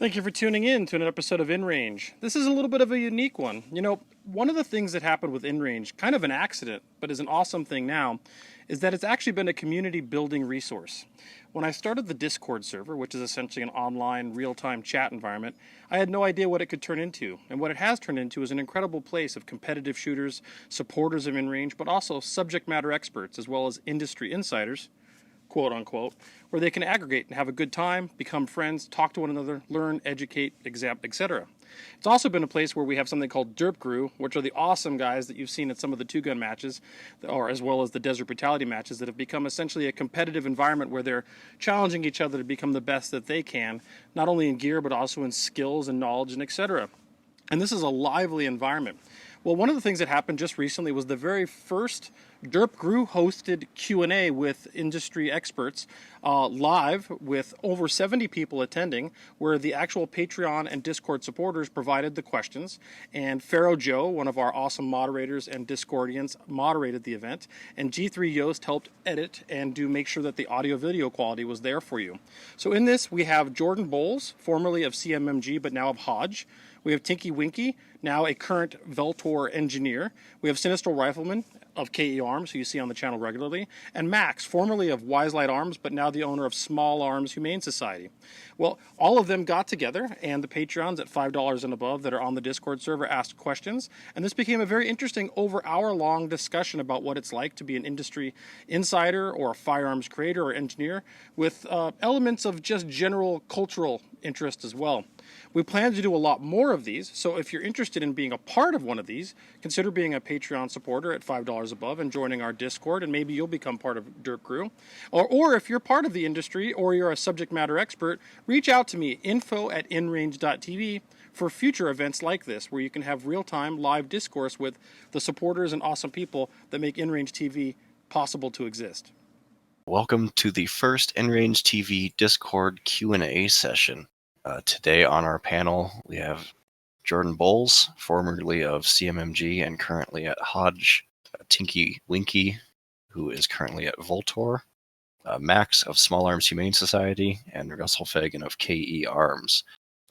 Thank you for tuning in to an episode of InRange. This is a little bit of a unique one. One of the things that happened with InRange, kind of an accident, but is an awesome thing now, is that it's actually been a community building resource. When I started the Discord server, which is essentially an online real-time chat environment, I had no idea what it could turn into. And what it has turned into is an incredible place of competitive shooters, supporters of InRange, but also subject matter experts, as well as industry insiders, quote unquote, where they can aggregate and have a good time, become friends, talk to one another, learn, educate, etc. It's also been a place where we have something called Derp Crew, which are the awesome guys that you've seen at some of the two-gun matches, or as well as the Desert Brutality matches, that have become essentially a competitive environment where they're challenging each other to become the best that they can, not only in gear, but also in skills and knowledge and etc. And this is a lively environment. Well, one of the things that happened just recently was the very first Derp Crew hosted Q&A with industry experts live with over 70 people attending, where the actual Patreon and Discord supporters provided the questions, and Pharaoh Joe, one of our awesome moderators and Discordians, moderated the event, and G3 Yoast helped edit and make sure that the audio video quality was there for you. So in this we have JBowles, formerly of CMMG but now of Hodge. We have Tinky Winky, now a current Vltor engineer. We have Sinistral Rifleman of Arms, who you see on the channel regularly, and Max, formerly of Wiselite Arms, but now the owner of SmallArmsHumaneSociety. Well, all of them got together, and the Patreons at $5 and above that are on the Discord server asked questions, and this became a very interesting over-hour-long discussion about what it's like to be an industry insider or a firearms creator or engineer, with elements of just general cultural interest as well. We plan to do a lot more of these, so if you're interested in being a part of one of these, consider being a Patreon supporter at $5 above and joining our Discord, and maybe you'll become part of Derp Crew. Or if you're part of the industry or you're a subject matter expert, reach out to me, info@InRange.tv, for future events like this, where you can have real-time live discourse with the supporters and awesome people that make InRangeTV possible to exist. Welcome to the first InRangeTV Discord Q&A session. Today on our panel, we have JBowles, formerly of CMMG and currently at Hodge, Tinky Winky, who is currently at Vltor, Max of SmallArmsHumaneSociety, and Russell Fagan of Arms.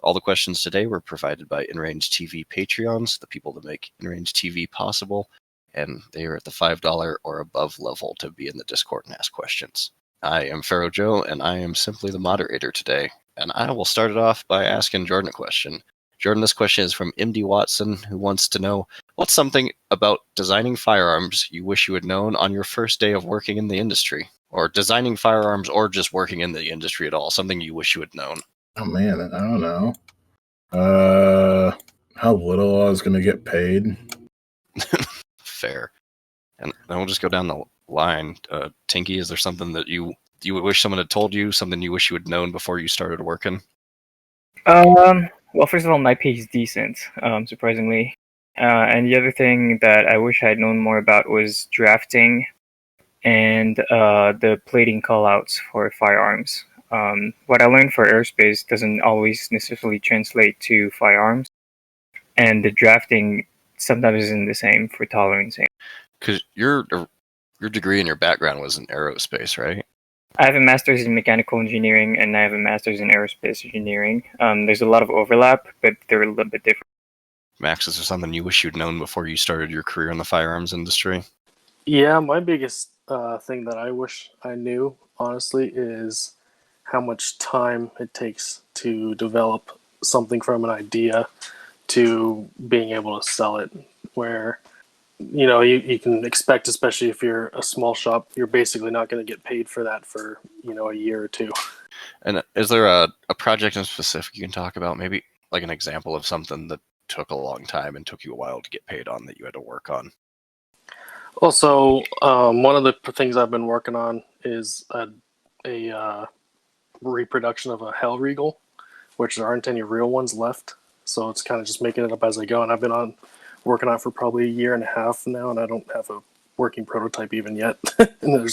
All the questions today were provided by InRangeTV Patreons, the people that make InRangeTV possible, and they are at the $5 or above level to be in the Discord and ask questions. I am Pharaoh Joe, and I am simply the moderator today. And I will start it off by asking Jordan a question. Jordan, this question is from MD Watson, who wants to know, what's something about designing firearms you wish you had known on your first day of working in the industry? Or designing firearms or just working in the industry at all, something you wish you had known? Oh man, I don't know. How little I was going to get paid. Fair. And then we'll just go down the line. Tinky, is there something that you wish someone had told you, something you wish you had known before you started working? Well, first of all, my pay is decent, surprisingly. And the other thing that I wish I had known more about was drafting and the plating callouts for firearms. What I learned for aerospace doesn't always necessarily translate to firearms, and the drafting sometimes isn't the same for tolerancing. Because your degree and your background was in aerospace, right? I have a master's in mechanical engineering, and I have a master's in aerospace engineering. There's a lot of overlap, but they're a little bit different. Max, is there something you wish you'd known before you started your career in the firearms industry? Yeah, my biggest thing that I wish I knew, honestly, is how much time it takes to develop something from an idea to being able to sell it, where you can expect, especially if you're a small shop, you're basically not going to get paid for that for, a year or two. And is there a project in specific you can talk about, maybe like an example of something that took a long time and took you a while to get paid on that you had to work on? Also, one of the things I've been working on is a reproduction of a Hell Regal, which there aren't any real ones left. So it's kind of just making it up as I go. And I've been working on it for probably a year and a half now, and I don't have a working prototype even yet. And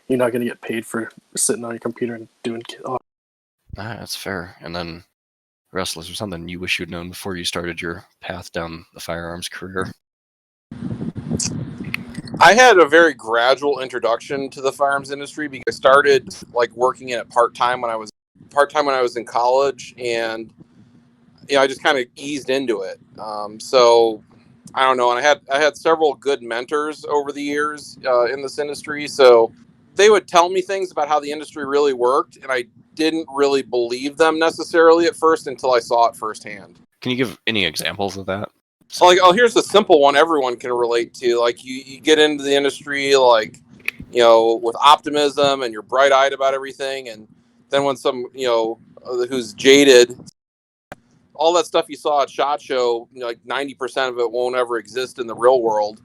you're not going to get paid for sitting on your computer and doing. That's fair. And then, Russell, is there something you wish you'd known before you started your path down the firearms career? I had a very gradual introduction to the firearms industry because I started working in it part-time when I was in college, and I just kind of eased into it. So I don't know. And I had several good mentors over the years in this industry. So they would tell me things about how the industry really worked, and I didn't really believe them necessarily at first until I saw it firsthand. Can you give any examples of that? Like, oh, here's the simple one everyone can relate to. Like, you get into the industry, like, with optimism, and you're bright-eyed about everything, and then when some, who's jaded, all that stuff you saw at SHOT Show, like 90% of it won't ever exist in the real world.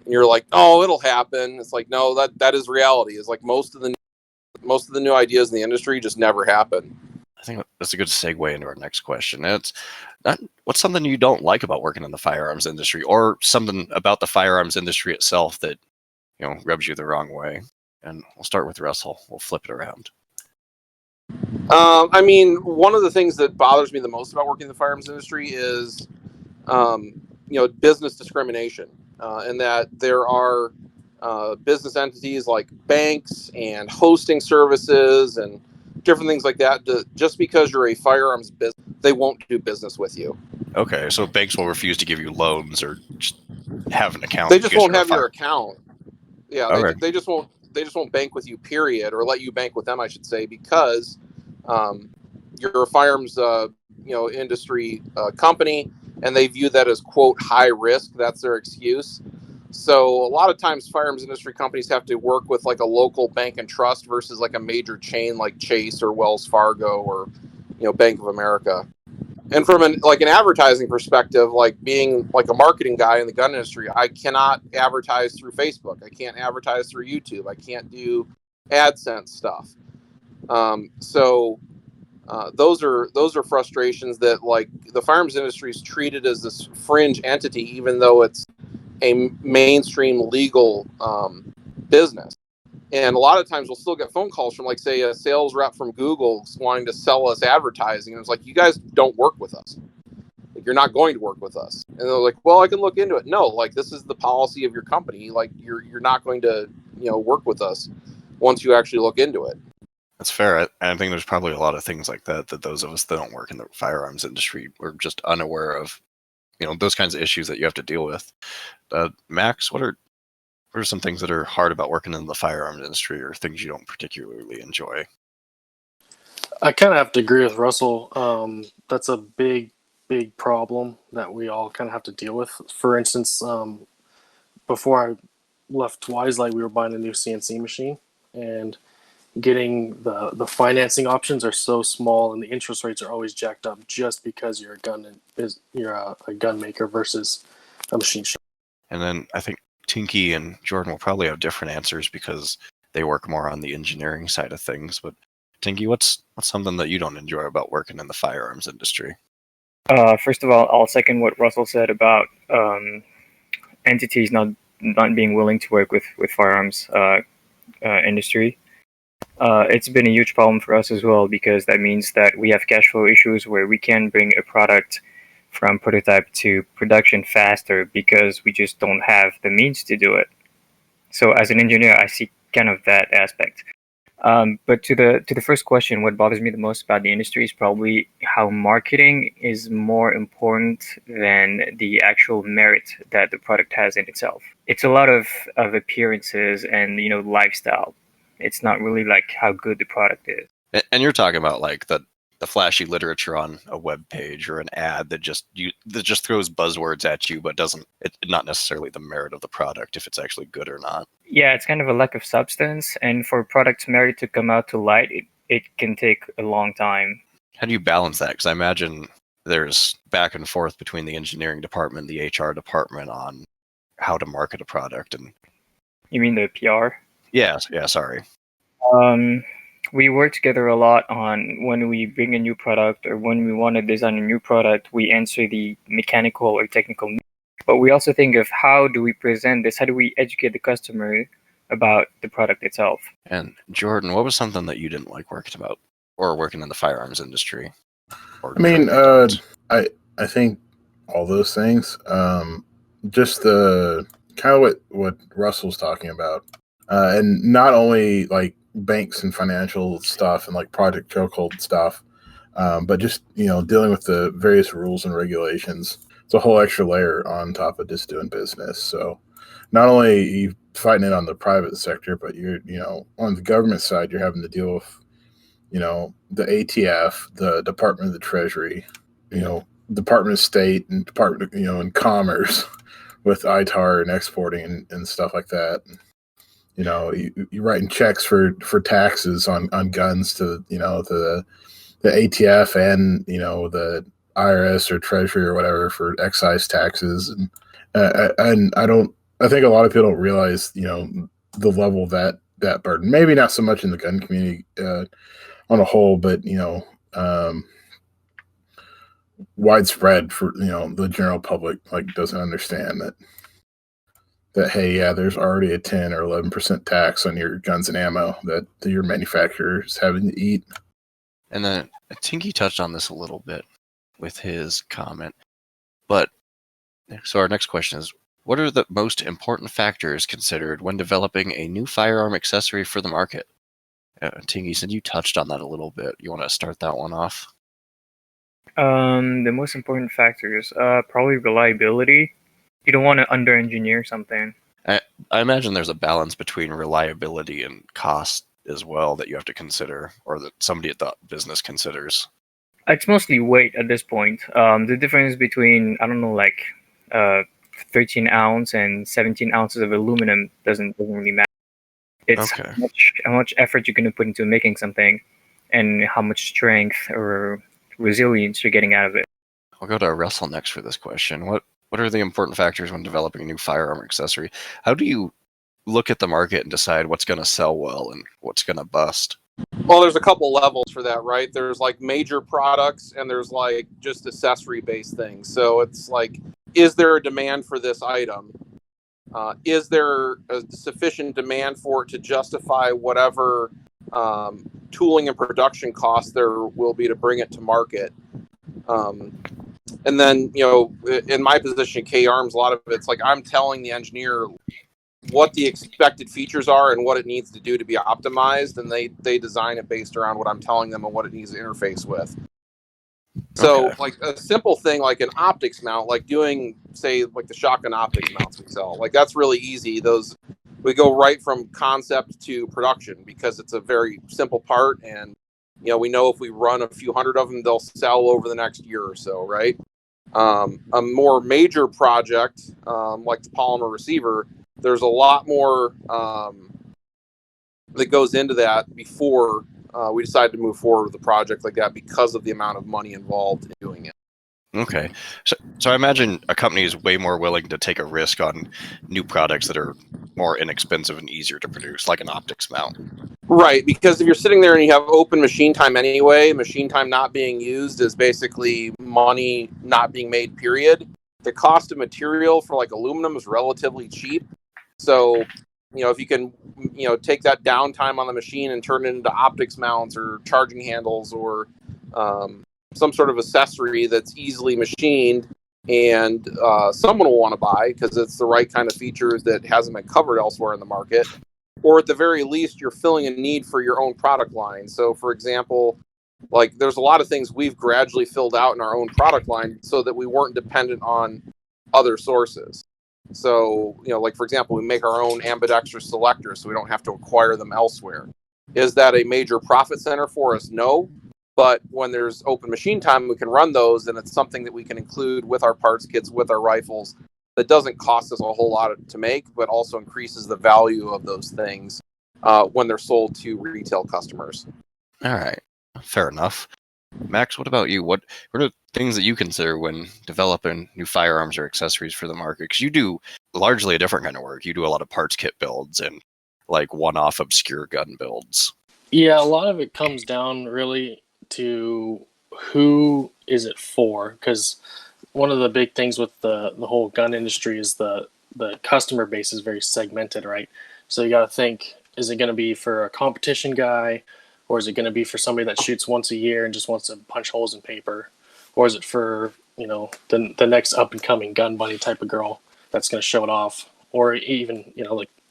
And you're like, oh, it'll happen. It's like, no, that is reality. It's like most of the new ideas in the industry just never happen. I think that's a good segue into our next question. What's something you don't like about working in the firearms industry, or something about the firearms industry itself that rubs you the wrong way? And we'll start with Russell. We'll flip it around. I mean, one of the things that bothers me the most about working in the firearms industry is, business discrimination, and that there are business entities like banks and hosting services and different things like that. Just because you're a firearms business, they won't do business with you. Okay, so banks will refuse to give you loans or just have an account. They just won't have your account. Yeah, okay. they just won't. They just won't bank with you, period, or let you bank with them, I should say, because you're a firearms, industry company, and they view that as, quote, high risk. That's their excuse. So a lot of times firearms industry companies have to work with like a local bank and trust versus like a major chain like Chase or Wells Fargo or, Bank of America. And from an advertising perspective, like being like a marketing guy in the gun industry, I cannot advertise through Facebook. I can't advertise through YouTube. I can't do AdSense stuff. So those are frustrations that, like, the firearms industry is treated as this fringe entity, even though it's a mainstream legal business. And a lot of times we'll still get phone calls from, like, say, a sales rep from Google wanting to sell us advertising. And it's like, you guys don't work with us. Like, you're not going to work with us. And they're like, well, I can look into it. No, like, this is the policy of your company. Like, you're not going to, work with us once you actually look into it. That's fair. I think there's probably a lot of things like that those of us that don't work in the firearms industry are just unaware of. Those kinds of issues that you have to deal with. Max, what are some things that are hard about working in the firearms industry, or things you don't particularly enjoy? I kind of have to agree with Russell. That's a big problem that we all kind of have to deal with. For instance, before I left Wiselite, we were buying a new CNC machine, and getting the financing options are so small, and the interest rates are always jacked up just because you're a gun maker versus a machine shop. And then I think Tinky and Jordan will probably have different answers because they work more on the engineering side of things. But Tinky, what's something that you don't enjoy about working in the firearms industry? First of all, I'll second what Russell said about entities not being willing to work with firearms industry. It's been a huge problem for us as well, because that means that we have cash flow issues where we can bring a product from prototype to production faster because we just don't have the means to do it. So as an engineer, I see kind of that aspect. But to the first question, what bothers me the most about the industry is probably how marketing is more important than the actual merit that the product has in itself. It's a lot of appearances and lifestyle. It's not really like how good the product is. And you're talking about like the flashy literature on a web page or an ad that just throws buzzwords at you, but it's not necessarily the merit of the product if it's actually good or not. Yeah, it's kind of a lack of substance, and for product's merit to come out to light, it can take a long time. How do you balance that? Because I imagine there's back and forth between the engineering department, the HR department on how to market a product. And you mean the PR? Yeah, sorry. We work together a lot on when we bring a new product or when we want to design a new product, we answer the mechanical or technical needs. But we also think of how do we present this? How do we educate the customer about the product itself? And Jordan, what was something that you didn't like working in the firearms industry? I think all those things. Just the kind of what Russell's talking about. And not only like banks and financial stuff and like Project Chokehold stuff, But just, dealing with the various rules and regulations, it's a whole extra layer on top of just doing business. So not only are you fighting it on the private sector, but you're, on the government side, you're having to deal with, the ATF, the Department of the Treasury, Department of State, and Department, and Commerce with ITAR and exporting and stuff like that. You're writing checks for taxes on guns to, the ATF and, the IRS or Treasury or whatever for excise taxes. And I think a lot of people don't realize, the level of that burden. Maybe not so much in the gun community on a whole, but, widespread for, the general public, doesn't understand that, hey, yeah, there's already a 10 or 11% tax on your guns and ammo that your manufacturer is having to eat. And then Tinky touched on this a little bit with his comment. But so our next question is, what are the most important factors considered when developing a new firearm accessory for the market? Tinky said you touched on that a little bit. You want to start that one off? The most important factors, probably reliability. You don't want to under-engineer something. I imagine there's a balance between reliability and cost as well that you have to consider, or that somebody at the business considers. It's mostly weight at this point. The difference between, 13 ounce and 17 ounces of aluminum doesn't really matter. It's Okay. how much effort you're going to put into making something and how much strength or resilience you're getting out of it. I'll go to Russell next for this question. What are the important factors when developing a new firearm accessory? How do you look at the market and decide what's going to sell well and what's going to bust? Well, there's a couple levels for that, right? There's major products and there's just accessory based things. So it's is there a demand for this item? Is there a sufficient demand for it to justify whatever tooling and production costs there will be to bring it to market? And then, in my position at K-Arms, a lot of it's I'm telling the engineer what the expected features are and what it needs to do to be optimized, and they design it based around what I'm telling them and what it needs to interface with. So, Okay. a simple thing like an optics mount, doing, say, the shotgun optics mounts we sell, that's really easy. Those, we go right from concept to production because it's a very simple part, and we know if we run a few hundred of them, they'll sell over the next year or so, right? A more major project, like the polymer receiver, there's a lot more that goes into that before we decide to move forward with a project like that because of the amount of money involved in doing it. Okay. So I imagine a company is way more willing to take a risk on new products that are more inexpensive and easier to produce, like an optics mount. Right, because if you're sitting there and you have open machine time anyway, machine time not being used is basically money not being made, period. The cost of material for aluminum is relatively cheap. So, if you can, take that downtime on the machine and turn it into optics mounts or charging handles or some sort of accessory that's easily machined and someone will want to buy because it's the right kind of features that hasn't been covered elsewhere in the market. Or at the very least, you're filling a need for your own product line. So, for example, there's a lot of things we've gradually filled out in our own product line so that we weren't dependent on other sources. So, for example, we make our own ambidextrous selectors so we don't have to acquire them elsewhere. Is that a major profit center for us? No. But when there's open machine time, we can run those, and it's something that we can include with our parts kits, with our rifles, that doesn't cost us a whole lot to make, but also increases the value of those things when they're sold to retail customers. All right. Fair enough. Max, what about you? What are things that you consider when developing new firearms or accessories for the market? Because you do largely a different kind of work. You do a lot of parts kit builds and one-off obscure gun builds. Yeah, a lot of it comes down really to who is it for, because one of the big things with the whole gun industry is the customer base is very segmented, right? So you got to think, is it going to be for a competition guy, or is it going to be for somebody that shoots once a year and just wants to punch holes in paper, or is it for the next up and coming gun bunny type of girl that's going to show it off, or even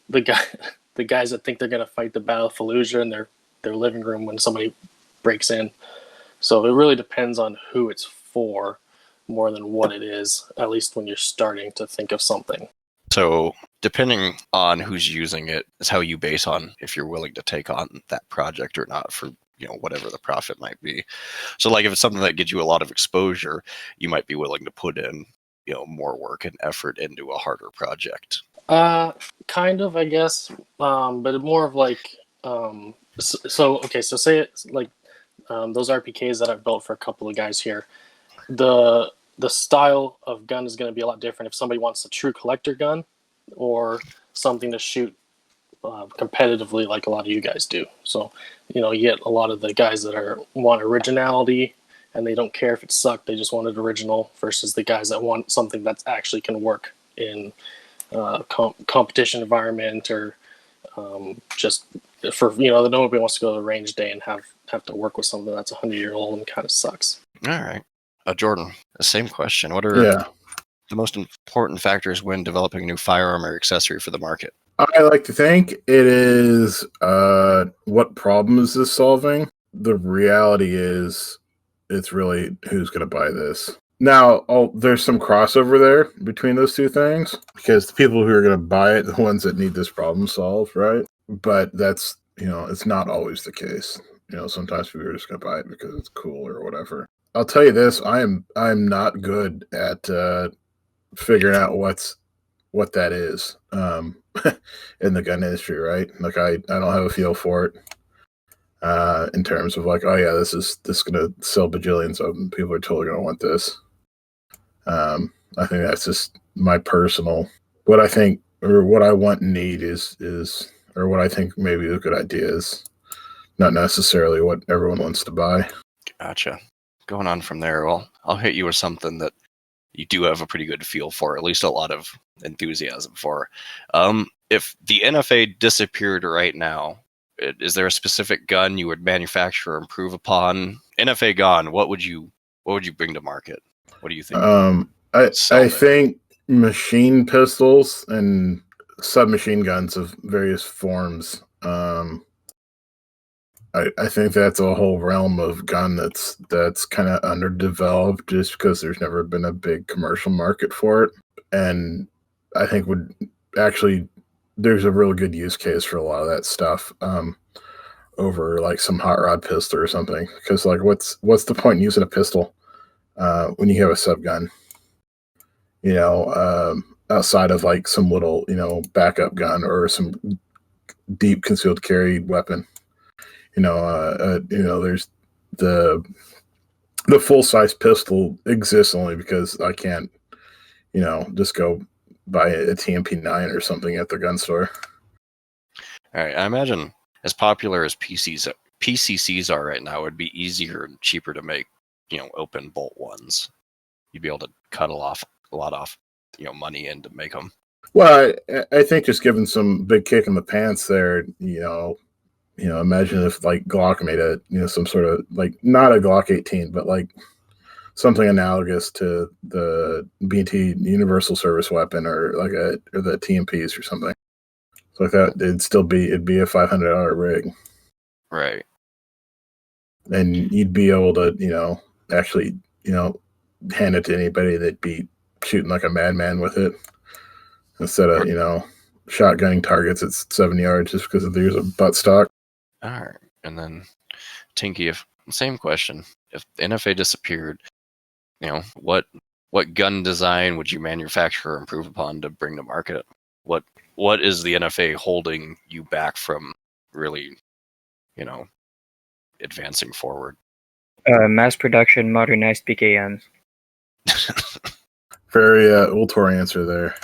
the guys that think they're going to fight the Battle of Fallujah in their living room when somebody breaks in. So it really depends on who it's for more than what it is, at least when you're starting to think of something. So depending on who's using it is how you base on if you're willing to take on that project or not for, whatever the profit might be. So like if it's something that gets you a lot of exposure, you might be willing to put in, more work and effort into a harder project. Kind of, I guess, but more of like, so say it's like those RPKs that I've built for a couple of guys here. The style of gun is going to be a lot different if somebody wants a true collector gun or something to shoot competitively like a lot of you guys do. So, you get a lot of the guys that want originality and they don't care if it sucked. They just want it original versus the guys that want something that actually can work in competition environment or just for, nobody wants to go to the range day and have to work with something that's 100-year-old and kind of sucks. All right. Jordan, the same question. What are the most important factors when developing a new firearm or accessory for the market? I like to think it is what problem is this solving? The reality is it's really who's going to buy this. Now, there's some crossover there between those two things because the people who are going to buy it, the ones that need this problem solved, right? But that's, it's not always the case. Sometimes people are just going to buy it because it's cool or whatever. I'll tell you this, I'm not good at figuring out what that is in the gun industry, right? Like I don't have a feel for it in terms of like, oh yeah, this is gonna sell bajillions of them. People are totally gonna want this. I think that's just my personal what I think or what I want and need is or what I think maybe a good idea is, not necessarily what everyone wants to buy. Gotcha. Going on from there, well, I'll hit you with something that you do have a pretty good feel for, at least a lot of enthusiasm for. If the NFA disappeared right now, is there a specific gun you would manufacture or improve upon? NFA gone, what would you bring to market? What do you think? I think machine pistols and submachine guns of various forms. I think that's a whole realm of gun that's kind of underdeveloped just because there's never been a big commercial market for it. And I think there's a real good use case for a lot of that stuff over like some hot rod pistol or something. Because like what's the point in using a pistol when you have a sub gun? Outside of like some little, backup gun or some deep concealed carry weapon. There's the full size pistol exists only because I can't, just go buy a TMP9 or something at the gun store. All right, I imagine as popular as PCCs are right now, it'd be easier and cheaper to make, open bolt ones. You'd be able to cut a lot off, money in to make them. Well, I think just giving some big kick in the pants there, imagine if like Glock made some sort of like not a Glock 18, but like something analogous to the BT Universal Service Weapon or the TMPs or something. So like that, it'd be a $500 rig, right? And you'd be able to actually hand it to anybody that'd be shooting like a madman with it instead of shotgunning targets at 7 yards just because there's a buttstock. All right, and then Tinky, same question. If the NFA disappeared, what gun design would you manufacture or improve upon to bring to market? What is the NFA holding you back from really, advancing forward? Mass production, modernized PKMs. Very Vltor answer there.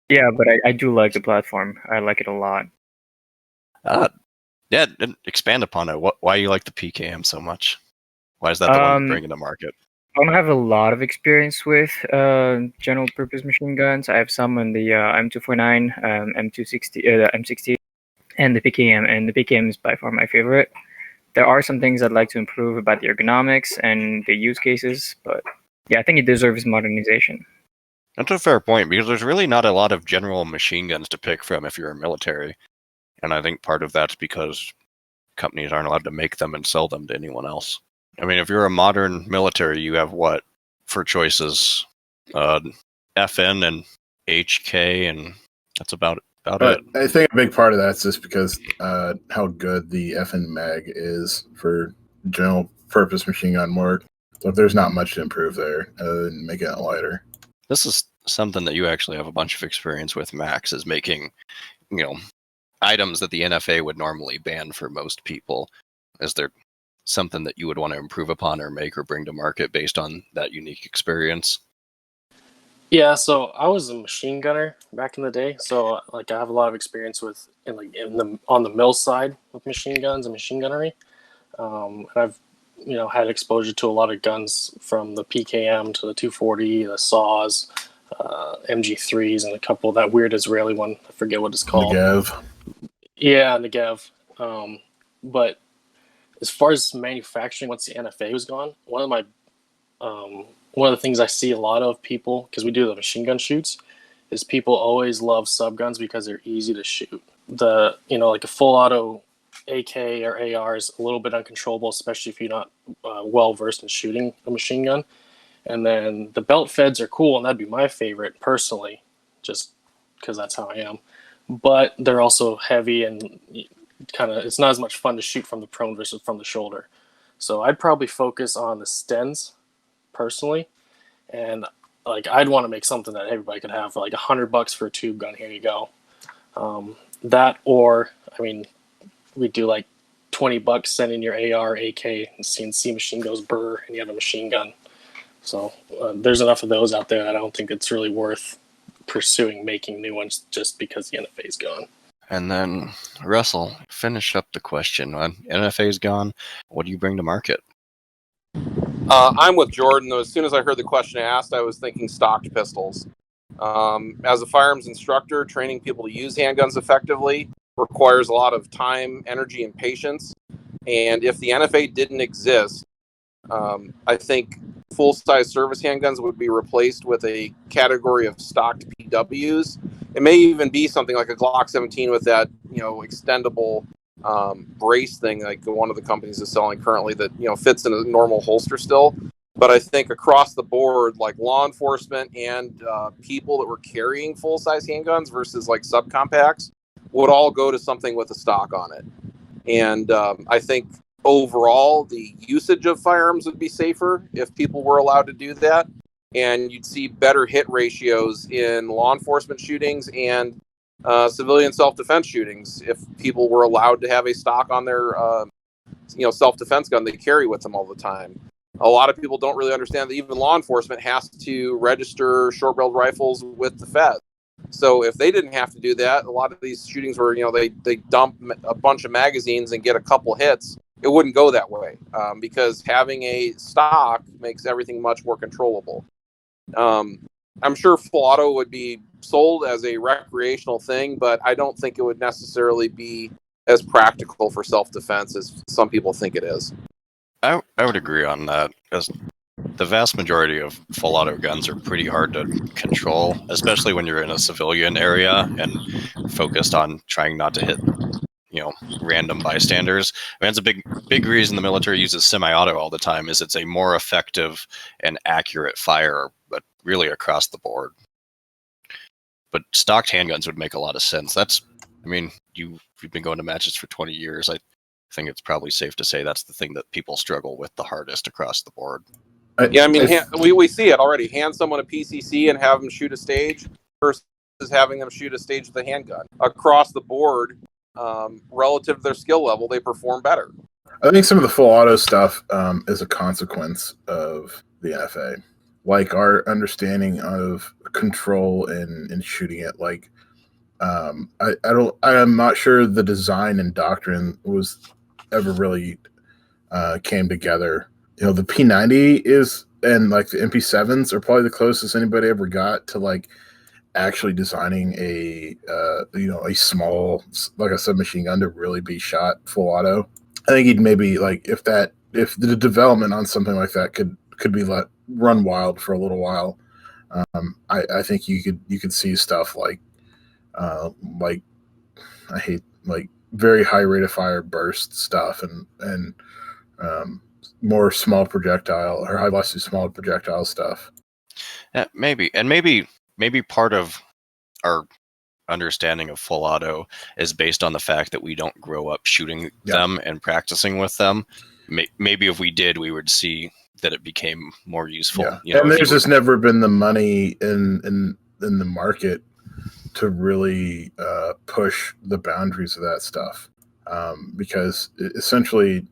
Yeah, but I do like the platform. I like it a lot. Yeah, expand upon it. Why you like the PKM so much? Why is that the one bringing to market? I don't have a lot of experience with general purpose machine guns. I have some on the M249, M260, M60, and the PKM. And the PKM is by far my favorite. There are some things I'd like to improve about the ergonomics and the use cases, but yeah, I think it deserves modernization. That's a fair point, because there's really not a lot of general machine guns to pick from if you're a military. And I think part of that's because companies aren't allowed to make them and sell them to anyone else. I mean, if you're a modern military, you have what for choices? FN and HK, and that's about But it. I think a big part of that's just because how good the FN mag is for general purpose machine gun work. So there's not much to improve there other than making it lighter. This is something that you actually have a bunch of experience with, Max, is making, items that the NFA would normally ban for most people. Is there something that you would want to improve upon or make or bring to market based on that unique experience? Yeah, so I was a machine gunner back in the day, so like I have a lot of experience with on the mill side with machine guns and machine gunnery. And I've had exposure to a lot of guns from the PKM to the 240, the saws, MG3s, and a couple that weird Israeli one. I forget what it's called. Negev. Yeah, Negev. But as far as manufacturing, once the NFA was gone, one of the things I see a lot of people, because we do the machine gun shoots, is people always love subguns because they're easy to shoot. Like a full auto AK or AR is a little bit uncontrollable, especially if you're not well versed in shooting a machine gun. And then the belt feds are cool, and that'd be my favorite personally, just because that's how I am. But they're also heavy and it's not as much fun to shoot from the prone versus from the shoulder. So I'd probably focus on the Stens personally, and like I'd want to make something that everybody could have for like $100 for a tube gun. Here you go. That, or I mean, we do like $20 sending your AR, AK, and CNC machine goes burr, and you have a machine gun. So there's enough of those out there that I don't think it's really worth pursuing making new ones just because the NFA is gone. And then, Russell, finish up the question. When NFA is gone, what do you bring to market? I'm with Jordan. As soon as I heard the question asked, I was thinking stocked pistols. As a firearms instructor, training people to use handguns effectively requires a lot of time, energy, and patience. And if the NFA didn't exist, I think full-size service handguns would be replaced with a category of stocked PWs. It may even be something like a Glock 17 with that, extendable brace thing, like one of the companies is selling currently, that fits in a normal holster still. But I think across the board, like law enforcement and people that were carrying full-size handguns versus like subcompacts would all go to something with a stock on it. And I think overall the usage of firearms would be safer if people were allowed to do that, and you'd see better hit ratios in law enforcement shootings and civilian self-defense shootings if people were allowed to have a stock on their self-defense gun they carry with them all the time. A lot of people don't really understand that even law enforcement has to register short-barreled rifles with the Fed. So if they didn't have to do that, a lot of these shootings where they dump a bunch of magazines and get a couple hits, it wouldn't go that way, because having a stock makes everything much more controllable. I'm sure full auto would be sold as a recreational thing, but I don't think it would necessarily be as practical for self-defense as some people think it is. I would agree on that, because the vast majority of full auto guns are pretty hard to control, especially when you're in a civilian area and focused on trying not to hit random bystanders. I mean, it's a big reason the military uses semi-auto all the time, is it's a more effective and accurate fire, but really across the board. But stocked handguns would make a lot of sense. You've been going to matches for 20 years. I think it's probably safe to say that's the thing that people struggle with the hardest across the board. Yeah, I mean, we see it already. Hand someone a PCC and have them shoot a stage versus having them shoot a stage with a handgun. Across the board, relative to their skill level, they perform better. I think some of the full auto stuff is a consequence of the NFA. Like our understanding of control and shooting it. Like, I'm not sure the design and doctrine was ever really came together. The P90 is, and like the MP7s are probably the closest anybody ever got to like actually designing a small, like a submachine gun to really be shot full auto. I think he'd maybe like if the development on something like that could be let run wild for a little while. I think you could see stuff like I hate like very high rate of fire burst stuff and more small projectile or high velocity small projectile stuff. Yeah, maybe part of our understanding of full auto is based on the fact that we don't grow up shooting them and practicing with them. Maybe if we did, we would see that it became more useful. Yeah. You know, and there's just never been the money in the market to really push the boundaries of that stuff, because essentially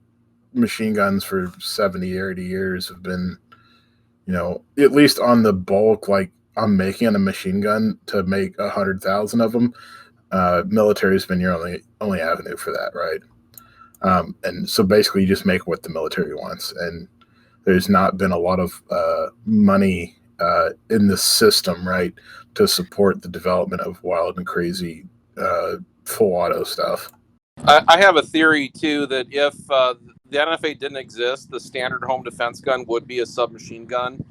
machine guns for 70 or 80 years have been, at least on the bulk, like I'm making a machine gun to make 100,000 of them. Military's been your only avenue for that, right? And so basically you just make what the military wants, and there's not been a lot of money in the system, right, to support the development of wild and crazy full auto stuff. I have a theory too that if the NFA didn't exist, the standard home defense gun would be a submachine gun,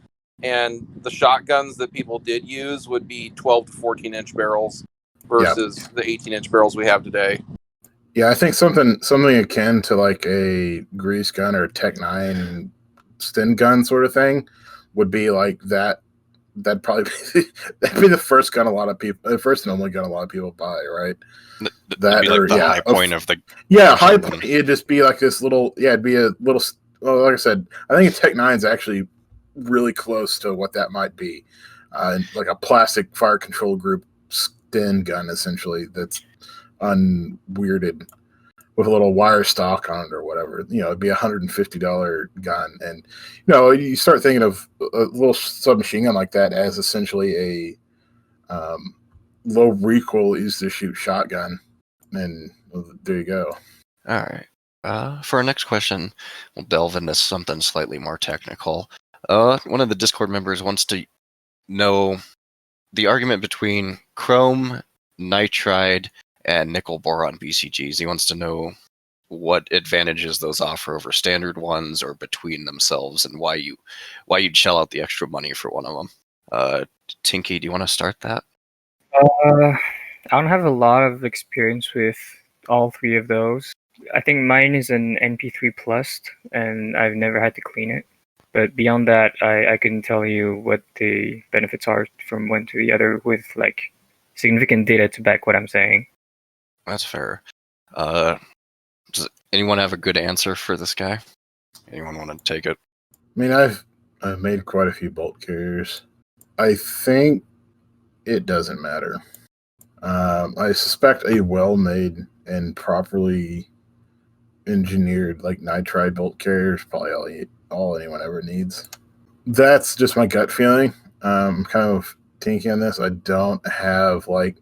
and the shotguns that people did use would be 12 to 14 inch barrels versus the 18-inch barrels we have today. Yeah, I think something akin to like a grease gun or a Tech 9 Sten gun sort of thing would be like that. That'd probably be the first gun a lot of people, the first and only gun a lot of people buy, right? That'd be like the high point of the high point. It'd just be like this little, it'd be a little. Well, like I said, I think a Tech 9 is actually really close to what that might be, like a plastic fire control group Sten gun, essentially, that's unweirded with a little wire stock on it or whatever. It'd be $150 gun, and you start thinking of a little submachine gun like that as essentially a low recoil used to shoot shotgun, and there you go. All right. For our next question, we'll delve into something slightly more technical. One of the Discord members wants to know the argument between chrome, nitride, and nickel boron BCGs. He wants to know what advantages those offer over standard ones or between themselves, and why you'd shell out the extra money for one of them. Tinky, do you want to start that? I don't have a lot of experience with all three of those. I think mine is an NP3 Plus, and I've never had to clean it. But beyond that, I couldn't tell you what the benefits are from one to the other with like significant data to back what I'm saying. That's fair. Does anyone have a good answer for this guy? Anyone want to take it? I mean, I've made quite a few bolt carriers. I think it doesn't matter. I suspect a well-made and properly engineered like nitride bolt carrier is probably all anyone ever needs. That's just my gut feeling. I'm kind of tinky on this. I don't have like,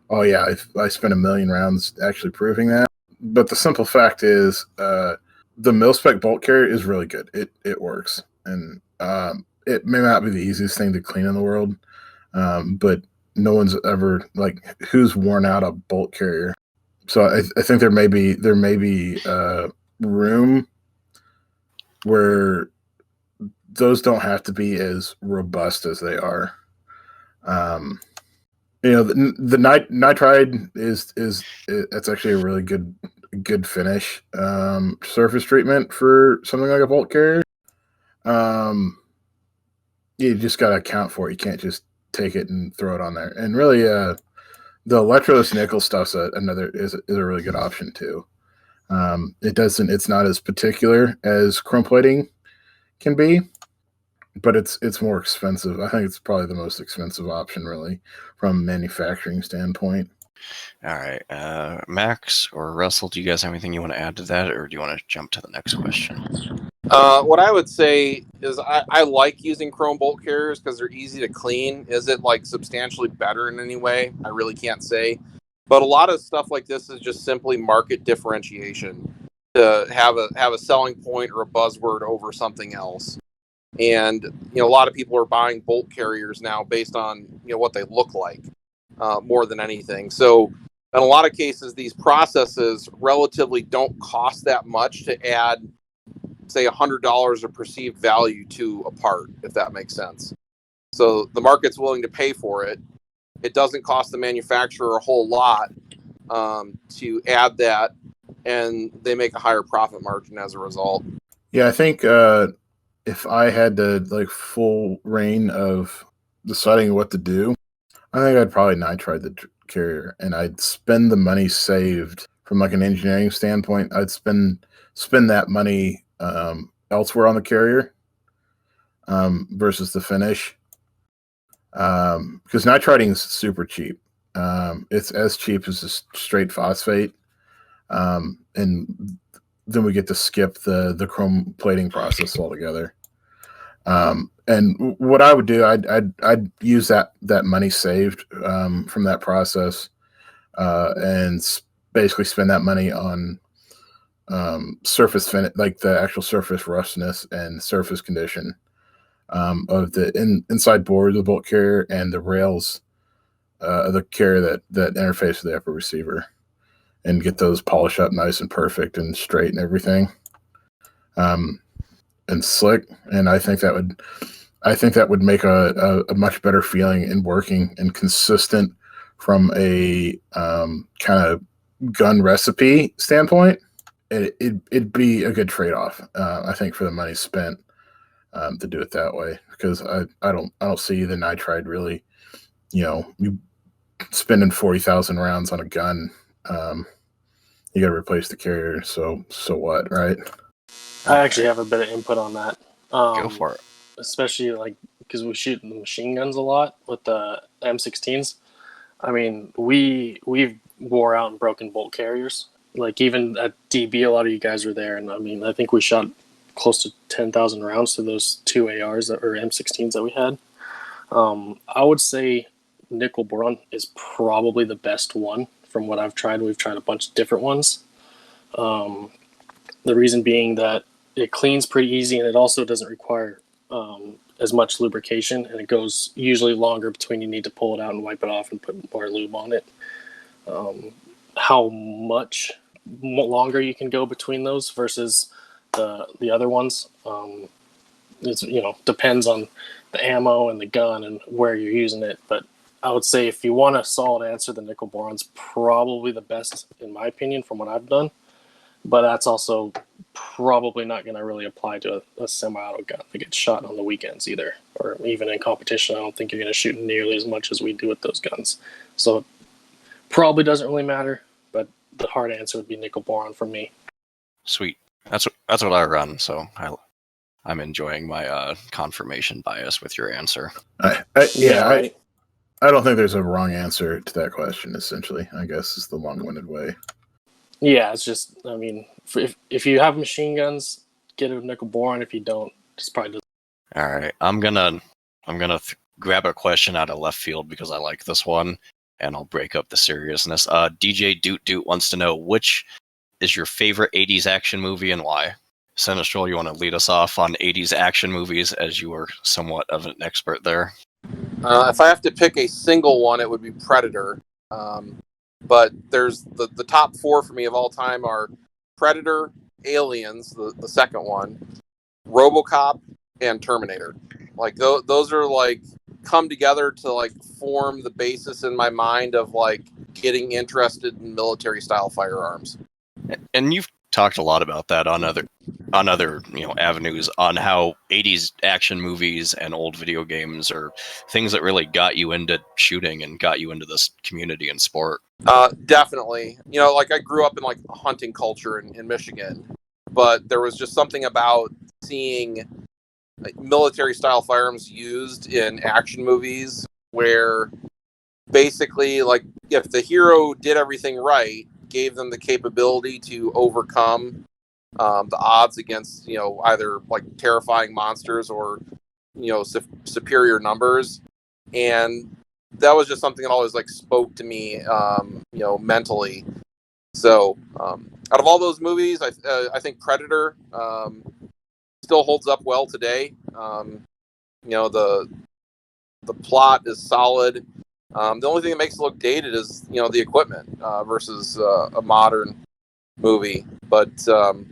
oh yeah, I spent 1 million rounds actually proving that. But the simple fact is, the mil-spec bolt carrier is really good. It works, and it may not be the easiest thing to clean in the world, but no one's ever like who's worn out a bolt carrier. So I think there may be room where those don't have to be as robust as they are. The nitride is that's actually a really good finish surface treatment for something like a bolt carrier. You just got to account for it. You can't just take it and throw it on there. And really, the electroless nickel stuff's a really good option too. It's not as particular as chrome plating can be, but it's more expensive. I think it's probably the most expensive option, really, from a manufacturing standpoint. All right, Max or Russell, do you guys have anything you want to add to that, or do you want to jump to the next question? What I would say is I like using chrome bolt carriers because they're easy to clean. Is it like substantially better in any way? I really can't say. But a lot of stuff like this is just simply market differentiation to have a selling point or a buzzword over something else. And a lot of people are buying bolt carriers now based on what they look like more than anything. So in a lot of cases, these processes relatively don't cost that much to add, say, $100 of perceived value to a part, if that makes sense. So the market's willing to pay for it. It doesn't cost the manufacturer a whole lot to add that, and they make a higher profit margin as a result. Yeah, I think if I had the like full reign of deciding what to do, I think I'd probably nitride the carrier, and I'd spend the money saved from like an engineering standpoint. I'd spend that money elsewhere on the carrier versus the finish, because nitriding is super cheap. It's as cheap as a straight phosphate, and then we get to skip the chrome plating process altogether. And what I would do, I'd use that money saved from that process, and basically spend that money on surface like the actual surface roughness and surface condition of the inside board of the bolt carrier and the rails of the carrier that interface with the upper receiver, and get those polished up nice and perfect and straight and everything, and slick. And I think that would make a much better feeling in working and consistent from a kind of gun recipe standpoint. It'd be a good trade-off, I think, for the money spent to do it that way, because I don't see the nitride really, you spending 40,000 rounds on a gun. You got to replace the carrier, so what, right? I actually have a bit of input on that. Go for it. Especially like because we shoot the machine guns a lot with the M16s. I mean, we've wore out and broken bolt carriers. Like even at DB, a lot of you guys were there, and I mean, I think we shot close to 10,000 rounds to those two ARs or M16s that we had. I would say nickel boron is probably the best one from what I've tried. We've tried a bunch of different ones. The reason being that it cleans pretty easy, and it also doesn't require as much lubrication, and it goes usually longer between you need to pull it out and wipe it off and put more lube on it. How much longer you can go between those versus the other ones, it's, depends on the ammo and the gun and where you're using it. But I would say if you want a solid answer, the nickel boron's probably the best in my opinion from what I've done. But that's also probably not going to really apply to a semi-auto gun that gets shot on the weekends either, or even in competition. I don't think you're going to shoot nearly as much as we do with those guns. So it probably doesn't really matter, but the hard answer would be nickel boron for me. Sweet. That's what I run, so I'm enjoying my confirmation bias with your answer. I don't think there's a wrong answer to that question, essentially, I guess is the long-winded way. Yeah, it's just, I mean, if you have machine guns, get a nickel boron. If you don't, just probably doesn't. All right, I'm gonna grab a question out of left field because I like this one, and I'll break up the seriousness. DJ Doot Doot wants to know, which is your favorite 80s action movie and why? Sinistral, you want to lead us off on 80s action movies, as you are somewhat of an expert there? If I have to pick a single one, it would be Predator. But there's the top four for me of all time are Predator, Aliens, the second one, RoboCop, and Terminator. Like those are like come together to like form the basis in my mind of like getting interested in military style firearms. And you've talked a lot about that on other avenues, on how 80s action movies and old video games are things that really got you into shooting and got you into this community and sport. Definitely. Like I grew up in like a hunting culture in Michigan, but there was just something about seeing like military style firearms used in action movies where basically like if the hero did everything right, gave them the capability to overcome the odds against either like terrifying monsters or superior numbers, and that was just something that always like spoke to me mentally. So out of all those movies, I think Predator still holds up well today. The plot is solid. The only thing that makes it look dated is the equipment versus a modern movie, but solid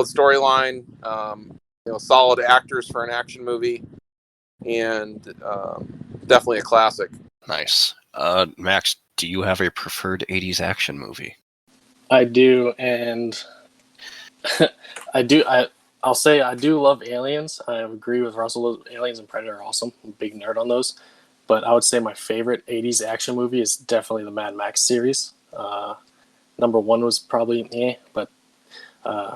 storyline, solid actors for an action movie, and definitely a classic. Nice. Max, do you have a preferred 80s action movie? I do, and I I'll say I do love Aliens. I agree with Russell. Aliens and Predator are awesome. I'm a big nerd on those. But I would say my favorite 80s action movie is definitely the Mad Max series. Number one was probably but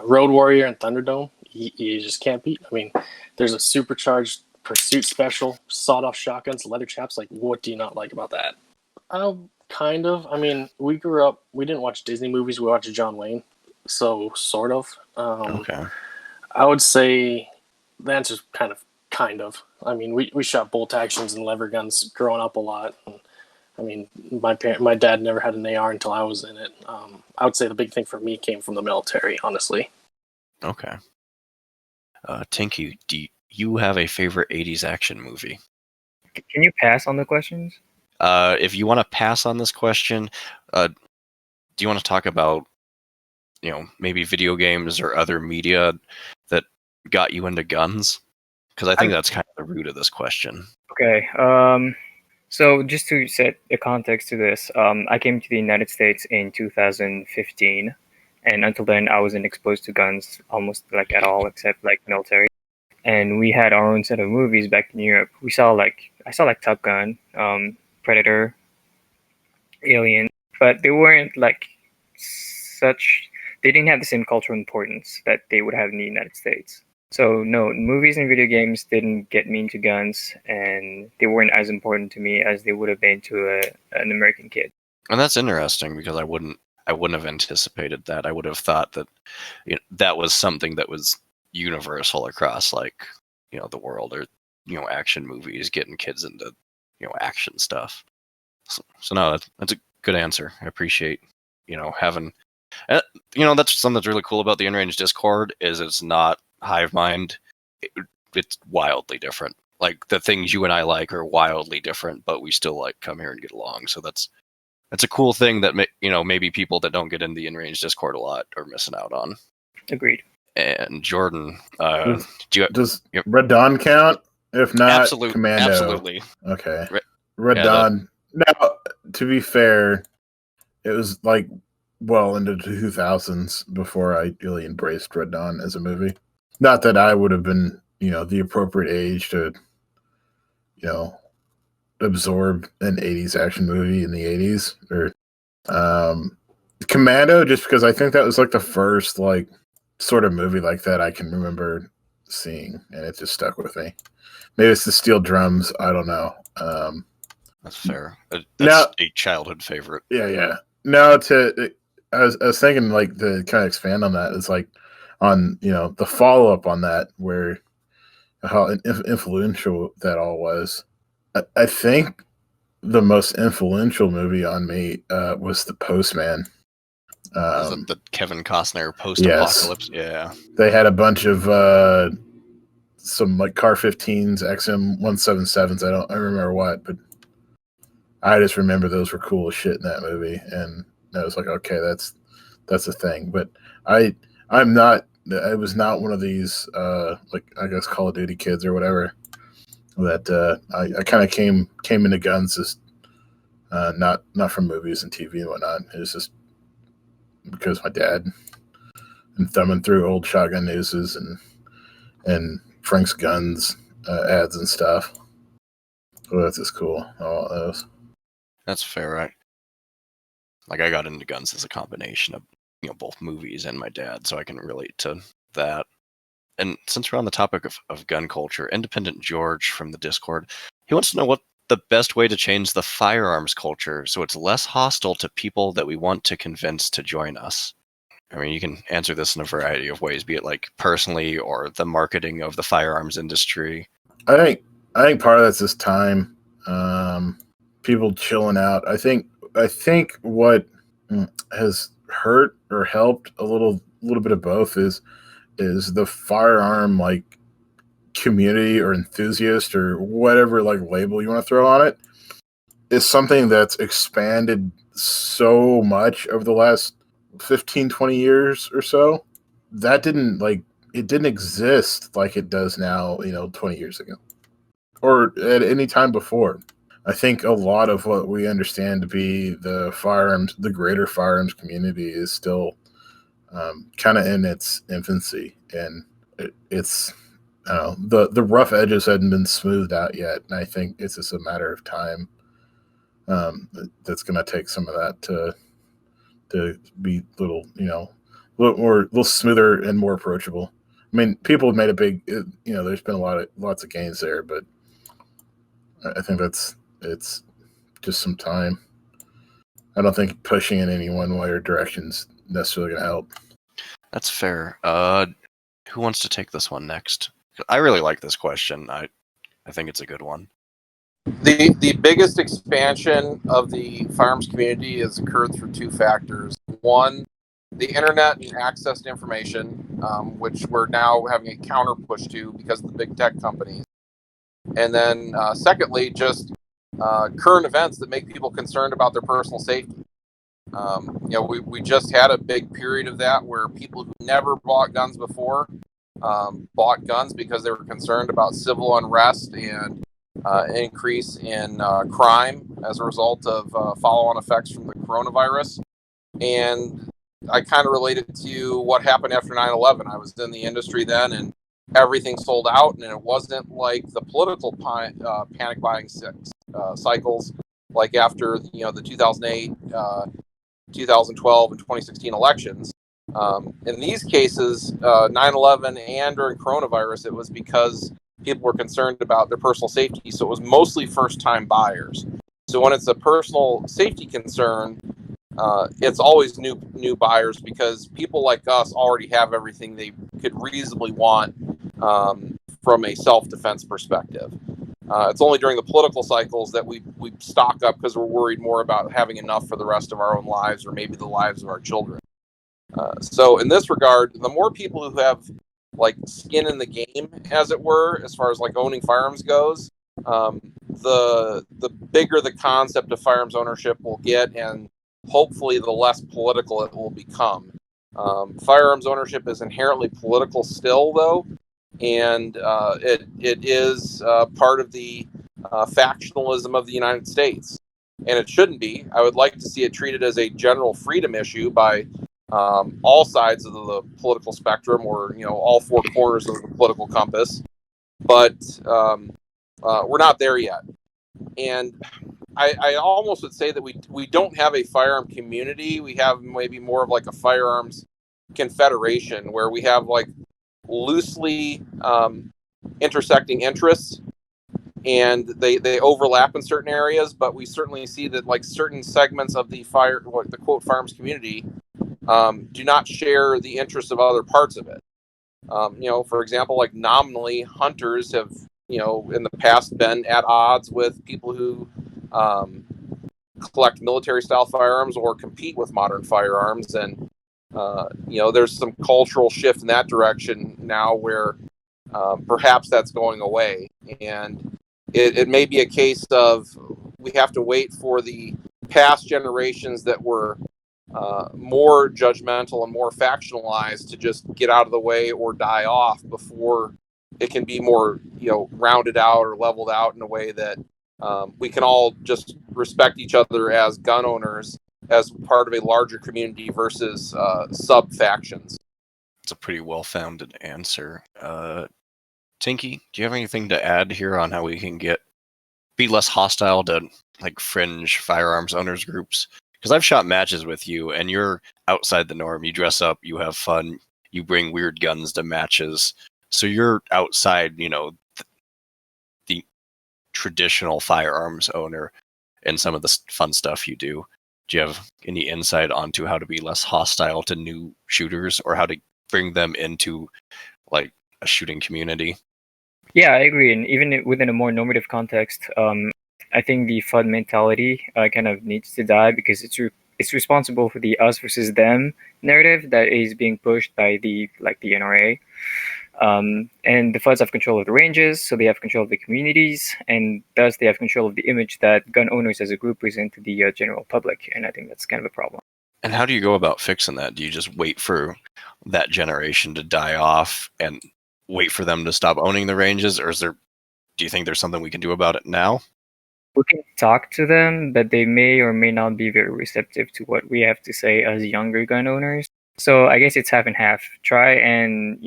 Road Warrior and Thunderdome, you just can't beat. I mean, there's a supercharged pursuit special, sawed-off shotguns, leather chaps. Like, what do you not like about that? Kind of. I mean, we grew up. We didn't watch Disney movies. We watched John Wayne, so sort of. Okay. I would say the answer's kind of. I mean, we shot bolt actions and lever guns growing up a lot. And, I mean, my dad never had an AR until I was in it. I would say the big thing for me came from the military, honestly. Okay. Tinky, do you have a favorite 80s action movie? Can you pass on the questions? If you want to pass on this question, do you want to talk about, maybe video games or other media that got you into guns? Because I think that's kind of the root of this question. Okay. So just to set the context to this, I came to the United States in 2015, and until then I wasn't exposed to guns almost like at all, except like military. And we had our own set of movies back in Europe. I saw Top Gun, Predator, Alien, but they weren't like such. They didn't have the same cultural importance that they would have in the United States. So no, movies and video games didn't get me into guns, and they weren't as important to me as they would have been to an American kid. And that's interesting because I wouldn't have anticipated that. I would have thought that that was something that was universal across the world, or action movies, getting kids into action stuff. So no, that's a good answer. I appreciate having that's something that's really cool about the InRange Discord is it's not hive mind. It's wildly different. Like the things you and I like are wildly different, but we still come here and get along. So that's a cool thing that maybe people that don't get in the InRange Discord a lot are missing out on. Agreed. And Jordan, does Red Dawn count? If not, Commando. Absolutely. Okay. Red Dawn. Now, to be fair, it was well into the 2000s before I really embraced Red Dawn as a movie. Not that I would have been, the appropriate age to, absorb an 80s action movie in the 80s. Or Commando, just because I think that was the first sort of movie like that I can remember seeing, and it just stuck with me. Maybe it's the steel drums. I don't know. That's fair. That's a childhood favorite. Yeah. No, I was thinking to kind of expand on that is on the follow up on that, where how influential that all was. I think the most influential movie on me was The Postman. The Kevin Costner post-apocalypse? Yes. Yeah. They had a bunch of some Car 15s, XM 177s. I don't remember what, but I just remember those were cool as shit in that movie, and I was okay, that's a thing. But I was not one of these I guess Call of Duty kids or whatever that I kind of came into guns just not from movies and TV and whatnot. It was just because my dad and thumbing through old Shotgun Newses and Frank's Guns ads and stuff. Oh, that's just cool. All those. That's fair, right? I got into guns as a combination of both movies and my dad, so I can relate to that. And since we're on the topic of gun culture, Independent George from the Discord, he wants to know what the best way to change the firearms culture so it's less hostile to people that we want to convince to join us. I mean, you can answer this in a variety of ways, be it personally or the marketing of the firearms industry. I think part of that's just time. People chilling out. I think what has hurt or helped a little bit of both is the firearm community or enthusiast or whatever label you want to throw on it is something that's expanded so much over the last 15, 20 years or so. That didn't it didn't exist like it does now, 20 years ago or at any time before. I think a lot of what we understand to be the greater firearms community is still kind of in its infancy. And it's the rough edges hadn't been smoothed out yet, and I think it's just a matter of time. That's going to take some of that to be little little smoother and more approachable. I mean, people have made a big, there's been lots of gains there, but I think it's just some time. I don't think pushing in any one way or direction is necessarily going to help. That's fair. Who wants to take this one next? I really like this question. I think it's a good one. The biggest expansion of the firearms community has occurred through two factors. One, the internet and access to information, which we're now having a counter push to because of the big tech companies. And then secondly, just current events that make people concerned about their personal safety. We just had a big period of that where people who never bought guns before bought guns because they were concerned about civil unrest and increase in crime as a result of follow-on effects from the coronavirus. And I kind of related to what happened after 9/11. I was in the industry then, and everything sold out, and it wasn't like the political panic buying cycles like after the 2008, 2012, and 2016 elections. In these cases, 9/11 and during coronavirus, it was because people were concerned about their personal safety, so it was mostly first-time buyers. So when it's a personal safety concern, it's always new buyers because people like us already have everything they could reasonably want from a self-defense perspective. It's only during the political cycles that we stock up because we're worried more about having enough for the rest of our own lives or maybe the lives of our children. So in this regard, the more people who have like skin in the game, as it were, as far as like owning firearms goes, the bigger the concept of firearms ownership will get, and hopefully the less political it will become. Firearms ownership is inherently political still, though, and it is part of the factionalism of the United States, and it shouldn't be. I would like to see it treated as a general freedom issue by all sides of the political spectrum, or all four corners of the political compass, but we're not there yet. And I almost would say that we don't have a firearm community. We have maybe more of like a firearms confederation where we have like loosely intersecting interests, and they overlap in certain areas, but we certainly see that like certain segments of the quote firearms community do not share the interests of other parts of it. For example, like nominally, hunters have in the past been at odds with people who collect military style firearms or compete with modern firearms, and there's some cultural shift in that direction now where perhaps that's going away, and it may be a case of we have to wait for the past generations that were more judgmental and more factionalized to just get out of the way or die off before it can be more rounded out or leveled out in a way that we can all just respect each other as gun owners as part of a larger community versus sub factions. It's a pretty well-founded answer. Tinky, do you have anything to add here on how we can be less hostile to like fringe firearms owners groups? Because I've shot matches with you, and you're outside the norm. You dress up, you have fun, you bring weird guns to matches. So you're outside, the traditional firearms owner and some of the fun stuff you do. Do you have any insight onto how to be less hostile to new shooters, or how to bring them into like a shooting community? Yeah, I agree. And even within a more normative context, I think the fun mentality kind of needs to die, because it's responsible for the us versus them narrative that is being pushed by the NRA. And the FUDs have control of the ranges, so they have control of the communities, and thus they have control of the image that gun owners as a group present to the general public. And I think that's kind of a problem. And how do you go about fixing that? Do you just wait for that generation to die off and wait for them to stop owning the ranges, or do you think there's something we can do about it now? We can talk to them, but they may or may not be very receptive to what we have to say as younger gun owners. So I guess it's half and half. Try and,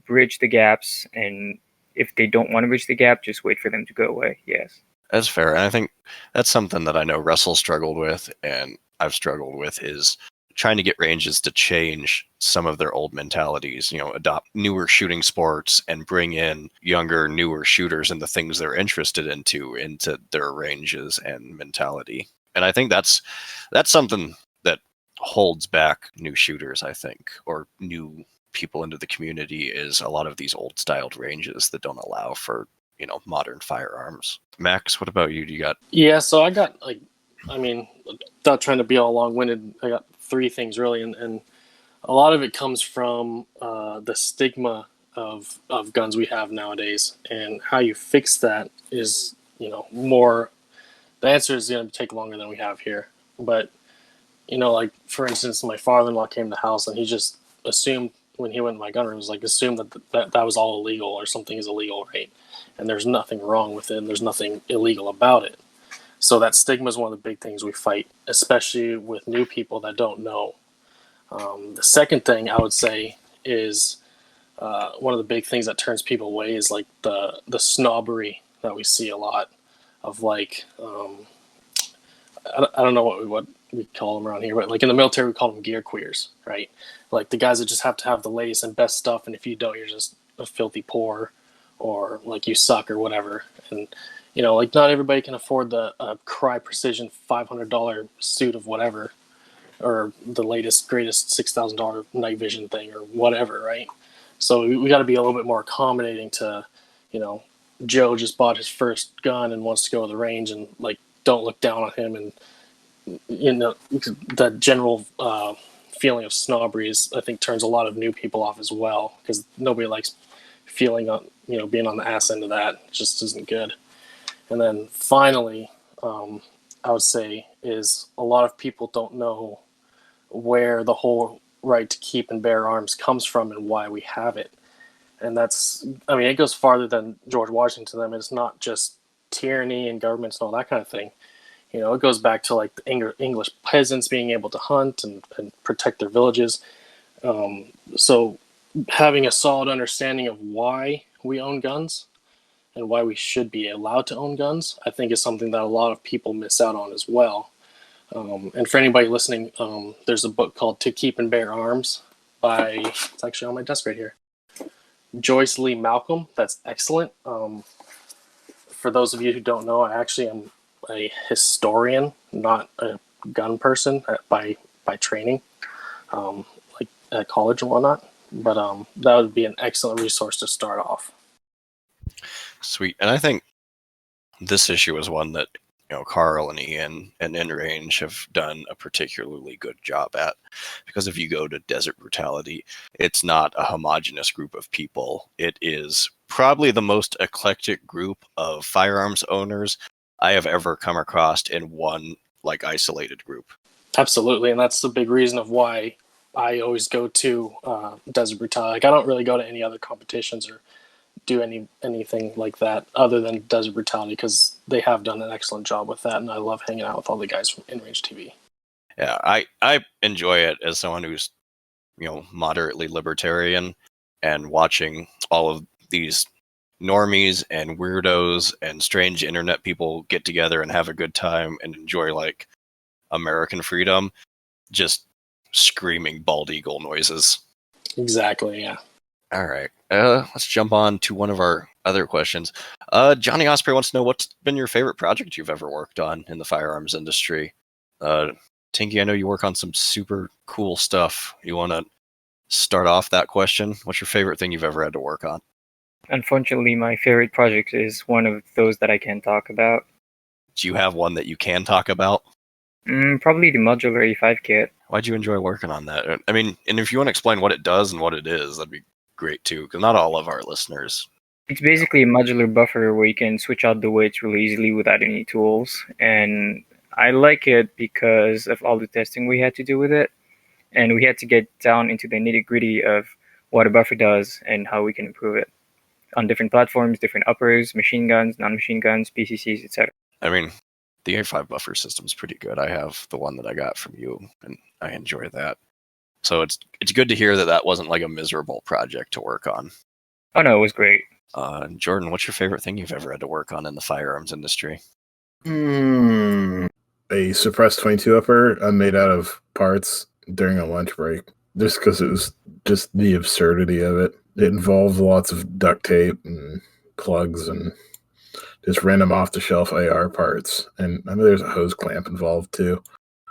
bridge the gaps, and if they don't want to bridge the gap, just wait for them to go away. Yes. That's fair. And I think that's something that I know Russell struggled with and I've struggled with is trying to get ranges to change some of their old mentalities, adopt newer shooting sports and bring in younger, newer shooters and the things they're interested into their ranges and mentality. And I think that's something that holds back new shooters, I think, or new people into the community is a lot of these old styled ranges that don't allow for, modern firearms. Max, what about you? Do you got? Yeah, so I got without trying to be all long-winded, I got three things really, and a lot of it comes from the stigma of guns we have nowadays, and how you fix that is more. The answer is going to take longer than we have here, but like for instance, my father-in-law came to the house and he just assumed when he went in my gun room, assumed that was all illegal or something is illegal, right? And there's nothing wrong with it, and there's nothing illegal about it. So that stigma is one of the big things we fight, especially with new people that don't know. The second thing I would say is one of the big things that turns people away is like the snobbery that we see a lot of, like I don't know what we call them around here, but like in the military we call them gear queers, right? Like the guys that just have to have the latest and best stuff, and if you don't, you're just a filthy poor, or like you suck or whatever. And like not everybody can afford the Cry Precision $500 suit of whatever, or the latest greatest $6,000 night vision thing or whatever, right? So we got to be a little bit more accommodating to, Joe just bought his first gun and wants to go to the range, and like don't look down on him. And that general feeling of snobbery I think turns a lot of new people off as well, because nobody likes feeling on being on the ass end of that. It just isn't good. And then finally, I would say is a lot of people don't know where the whole right to keep and bear arms comes from and why we have it. And it goes farther than George Washington. I mean, it's not just tyranny and governments and all that kind of thing. It goes back to like the English peasants being able to hunt and protect their villages. So having a solid understanding of why we own guns and why we should be allowed to own guns, I think is something that a lot of people miss out on as well. And for anybody listening, there's a book called To Keep and Bear Arms it's actually on my desk right here, Joyce Lee Malcolm. That's excellent. For those of you who don't know, I actually am a historian, not a gun person by training, like at college and whatnot. But that would be an excellent resource to start off. Sweet. And I think this issue is one that Carl and Ian and InRange have done a particularly good job at, because if you go to Desert Brutality, it's not a homogenous group of people. It is probably the most eclectic group of firearms owners I have ever come across in one like isolated group. Absolutely, and that's the big reason of why I always go to Desert Brutality. Like I don't really go to any other competitions or do anything like that other than Desert Brutality, because they have done an excellent job with that, and I love hanging out with all the guys from InRangeTV. Yeah, I enjoy it as someone who's moderately libertarian, and watching all of these normies and weirdos and strange internet people get together and have a good time and enjoy like American freedom, just screaming bald eagle noises. Exactly, yeah. All right. Let's jump on to one of our other questions. Johnny Osprey wants to know what's been your favorite project you've ever worked on in the firearms industry. Tinky, I know you work on some super cool stuff. You want to start off that question? What's your favorite thing you've ever had to work on? Unfortunately, my favorite project is one of those that I can't talk about. Do you have one that you can talk about? Probably the modular A5 kit. Why'd you enjoy working on that? I mean, and if you want to explain what it does and what it is, that'd be great too, because not all of our listeners. It's basically a modular buffer where you can switch out the weights really easily without any tools. And I like it because of all the testing we had to do with it. And we had to get down into the nitty-gritty of what a buffer does and how we can improve it on different platforms, different uppers, machine guns, non-machine guns, PCCs, etc. I mean, the A5 buffer system's pretty good. I have the one that I got from you, and I enjoy that. So it's good to hear that that wasn't like a miserable project to work on. Oh no, it was great. Jordan, what's your favorite thing you've ever had to work on in the firearms industry? A suppressed 22 upper made out of parts during a lunch break, just because it was just the absurdity of it. It involved lots of duct tape and plugs and just random off-the-shelf AR parts. And I mean, there's a hose clamp involved too.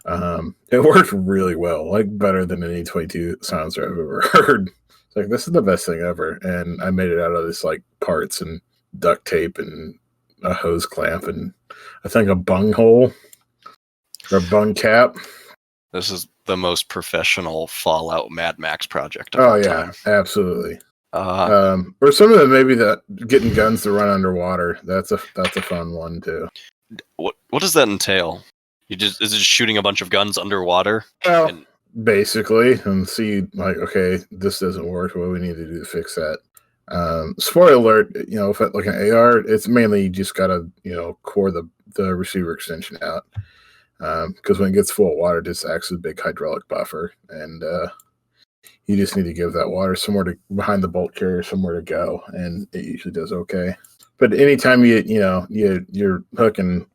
It worked really well, like better than any 22 silencer I've ever heard. It's like, this is the best thing ever. And I made it out of this like parts and duct tape and a hose clamp and I think a bung hole or a bung cap. This is the most professional Fallout Mad Max project of all time. Absolutely. Or some of them maybe that getting guns to run underwater. That's a fun one too. What does that entail? Is it just shooting a bunch of guns underwater? Well, basically, and see like, okay, this doesn't work. What do we need to do to fix that? Spoiler alert, if it, like an AR, it's mainly you just gotta, core the receiver extension out. Because when it gets full of water, it just acts as a big hydraulic buffer, and you just need to give that water somewhere to behind the bolt carrier, somewhere to go, and it usually does okay. But anytime you're hooking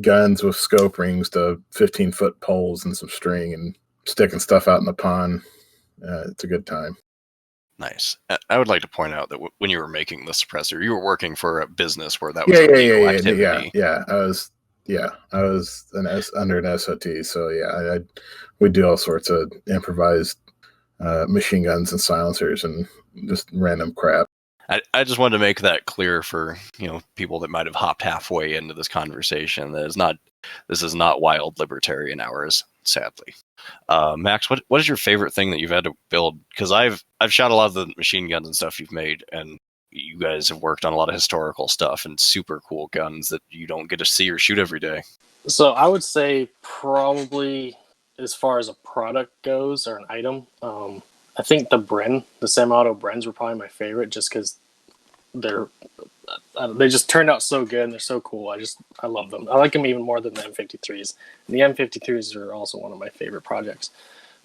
guns with scope rings to 15-foot poles and some string and sticking stuff out in the pond, it's a good time. Nice. I would like to point out that when you were making the suppressor, you were working for a business where that was illegal activity. Yeah. I was under an SOT, so we do all sorts of improvised machine guns and silencers and just random crap. I just wanted to make that clear for people that might have hopped halfway into this conversation. That this is not wild libertarian hours, sadly. Max, what is your favorite thing that you've had to build? Because I've shot a lot of the machine guns and stuff you've made, and you guys have worked on a lot of historical stuff and super cool guns that you don't get to see or shoot every day. So I would say probably as far as a product goes or an item, I think the semi-auto Brens were probably my favorite just because they just turned out so good and they're so cool. I love them. I like them even more than the M53s. And the M53s are also one of my favorite projects.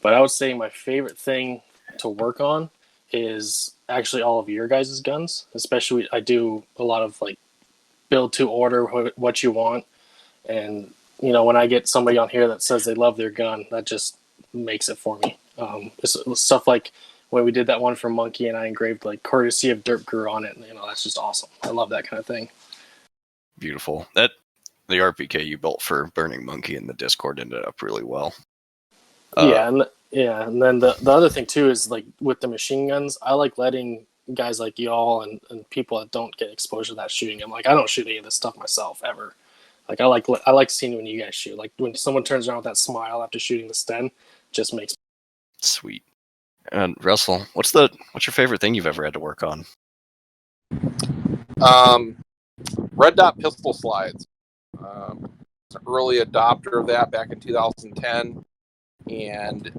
But I would say my favorite thing to work on is actually all of your guys' guns. Especially, I do a lot of like build to order what you want. And, when I get somebody on here that says they love their gun, that just makes it for me. It's stuff like when we did that one for Monkey and I engraved like courtesy of Dirt Grew on it. That's just awesome. I love that kind of thing. Beautiful. The RPK you built for Burning Monkey in the Discord ended up really well. And then the other thing too is like with the machine guns, I like letting guys like y'all and people that don't get exposure to that shooting. I'm like, I don't shoot any of this stuff myself ever. Like I like seeing when you guys shoot. Like when someone turns around with that smile after shooting the Sten, just makes sweet. And Russell, what's your favorite thing you've ever had to work on? Red dot pistol slides. An early adopter of that back in 2010, and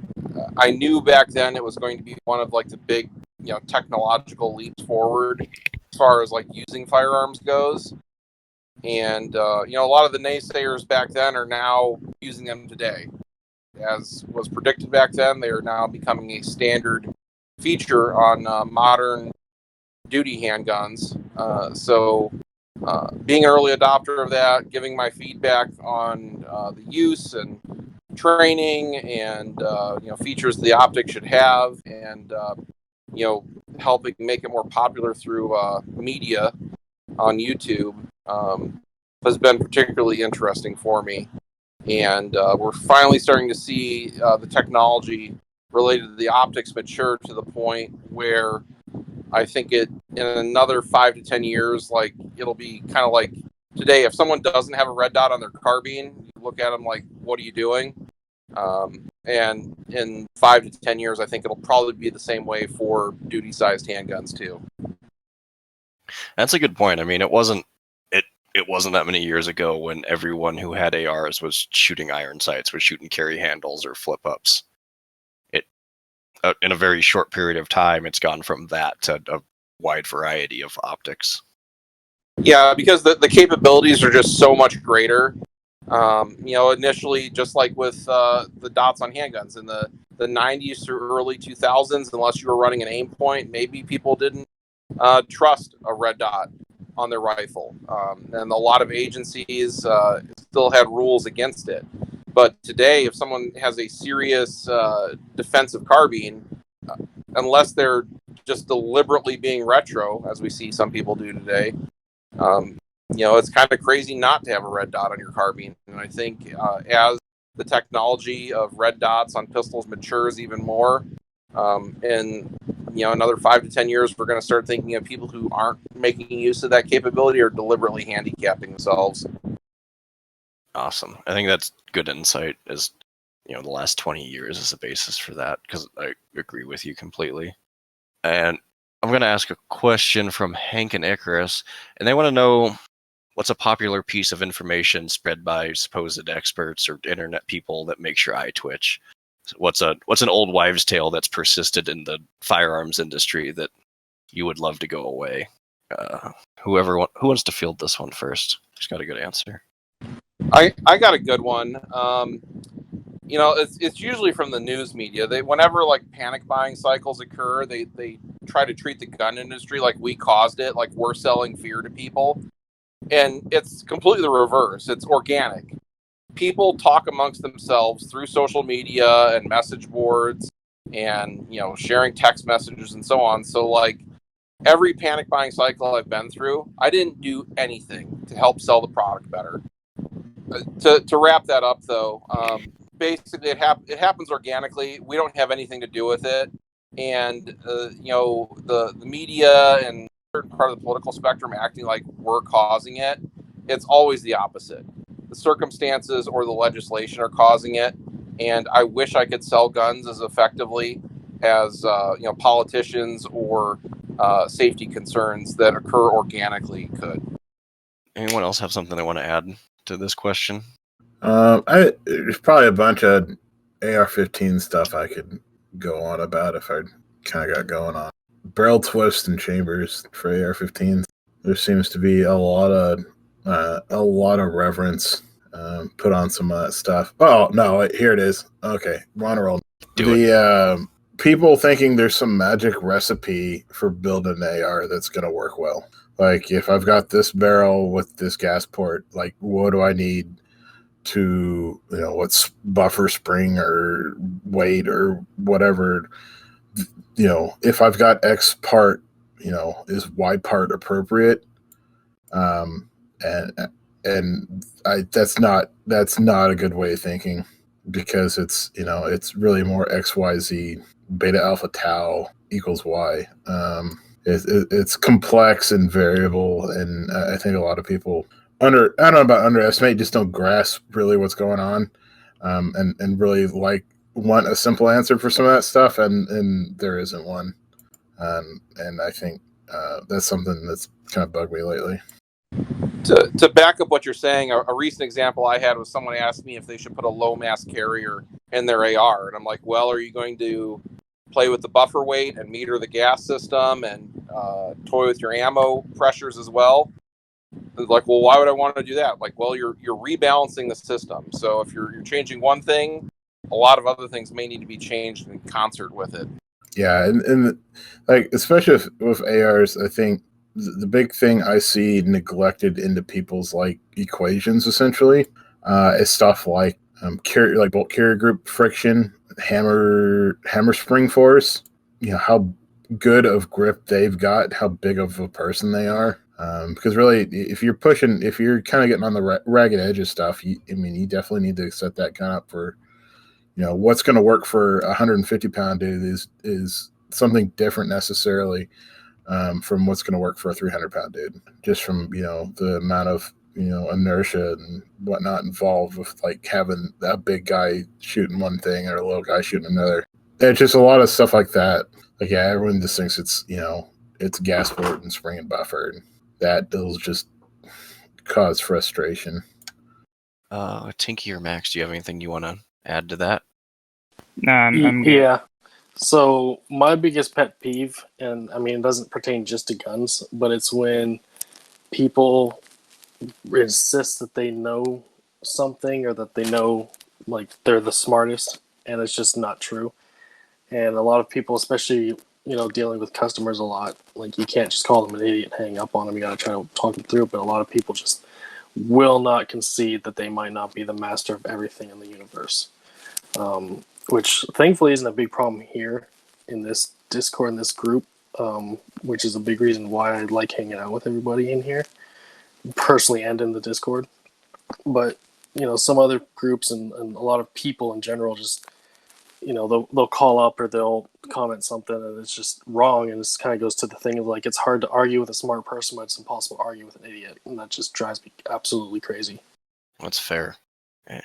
I knew back then it was going to be one of like the big, technological leaps forward as far as like using firearms goes. And a lot of the naysayers back then are now using them today. As was predicted back then, they are now becoming a standard feature on modern duty handguns. So being an early adopter of that, giving my feedback on the use and training and features the optic should have, and helping make it more popular through media on YouTube has been particularly interesting for me. And we're finally starting to see the technology related to the optics mature to the point where I think in another 5 to 10 years, like it'll be kind of like today, if someone doesn't have a red dot on their carbine, you look at them like, what are you doing? And in 5 to 10 years, I think it'll probably be the same way for duty-sized handguns too. That's a good point. I mean, it wasn't that many years ago when everyone who had ARs was shooting iron sights, was shooting carry handles or flip-ups. In a very short period of time, it's gone from that to a wide variety of optics. Yeah, because the capabilities are just so much greater. Initially, just like with the dots on handguns in the 90s through early 2000s, unless you were running an aim point, maybe people didn't trust a red dot on their rifle. And a lot of agencies still had rules against it. But today, if someone has a serious defensive carbine, unless they're just deliberately being retro, as we see some people do today, it's kind of crazy not to have a red dot on your carbine. And I think as the technology of red dots on pistols matures even more, in another 5 to 10 years, we're going to start thinking of people who aren't making use of that capability or deliberately handicapping themselves. Awesome. I think that's good insight, as the last 20 years is the basis for that, because I agree with you completely. And I'm going to ask a question from Hank and Icarus, and they want to know what's a popular piece of information spread by supposed experts or internet people that makes your eye twitch. What's an old wives' tale that's persisted in the firearms industry that you would love to go away? Who wants to field this one first? Who's got a good answer? I got a good one. It's usually from the news media. Whenever like panic buying cycles occur, they try to treat the gun industry like we caused it, like we're selling fear to people. And it's completely the reverse. It's organic. People talk amongst themselves through social media and message boards and, sharing text messages and so on. So like every panic buying cycle I've been through, I didn't do anything to help sell the product better. To wrap that up though, basically it happens organically. We don't have anything to do with it. And, the media and certain part of the political spectrum acting like we're causing it, it's always the opposite. The circumstances or the legislation are causing it, and I wish I could sell guns as effectively as politicians or safety concerns that occur organically could. Anyone else have something they want to add to this question? There's probably a bunch of AR-15 stuff I could go on about if I kind of got going on. Barrel twists and chambers for AR-15s. There seems to be a lot of reverence put on some of that stuff. Oh no, here it is. Okay, we're on a roll. People thinking there's some magic recipe for building an AR that's gonna work well. Like if I've got this barrel with this gas port, like what do I need to what's buffer spring or weight or whatever. If I've got X part, is Y part appropriate? And that's not a good way of thinking, because it's really more XYZ beta alpha tau equals Y. It's complex and variable, and I think a lot of people I don't know about underestimate, just don't grasp really what's going on, and really want a simple answer for some of that stuff, and there isn't one. And I think that's something that's kind of bugged me lately. To back up what you're saying, a recent example I had was someone asked me if they should put a low mass carrier in their AR, and I'm like, well, are you going to play with the buffer weight and meter the gas system and toy with your ammo pressures as well? Like, well, why would I want to do that? Like, well, you're rebalancing the system. So if you're changing one thing, a lot of other things may need to be changed in concert with it. Yeah, and like especially with ARs, I think the big thing I see neglected into people's like equations essentially is stuff like bolt carrier group friction, hammer spring force. How good of grip they've got, how big of a person they are. Because really, if you're kind of getting on the ragged edge of stuff, you definitely need to set that gun up for, what's going to work for a 150-pound dude is something different necessarily from what's going to work for a 300-pound dude, just from, the amount of, inertia and whatnot involved with like having that big guy shooting one thing or a little guy shooting another. It's just a lot of stuff like that. Like, yeah, everyone just thinks it's, it's gas port and spring and buffer, and that does just cause frustration. Tinky or Max, do you have anything you want to add to that? No, I'm good. Yeah. So my biggest pet peeve, and it doesn't pertain just to guns, but it's when people insist that they know something or that they know like they're the smartest, and it's just not true. And a lot of people, especially dealing with customers a lot, like you can't just call them an idiot and hang up on them. You got to try to talk them through. But a lot of people just will not concede that they might not be the master of everything in the universe, which thankfully isn't a big problem here in this Discord, in this group, which is a big reason why I like hanging out with everybody in here, personally and in the Discord. But some other groups and a lot of people in general just they'll call up or they'll comment something and it's just wrong, and this kind of goes to the thing of like it's hard to argue with a smart person, but it's impossible to argue with an idiot, and that just drives me absolutely crazy. That's fair.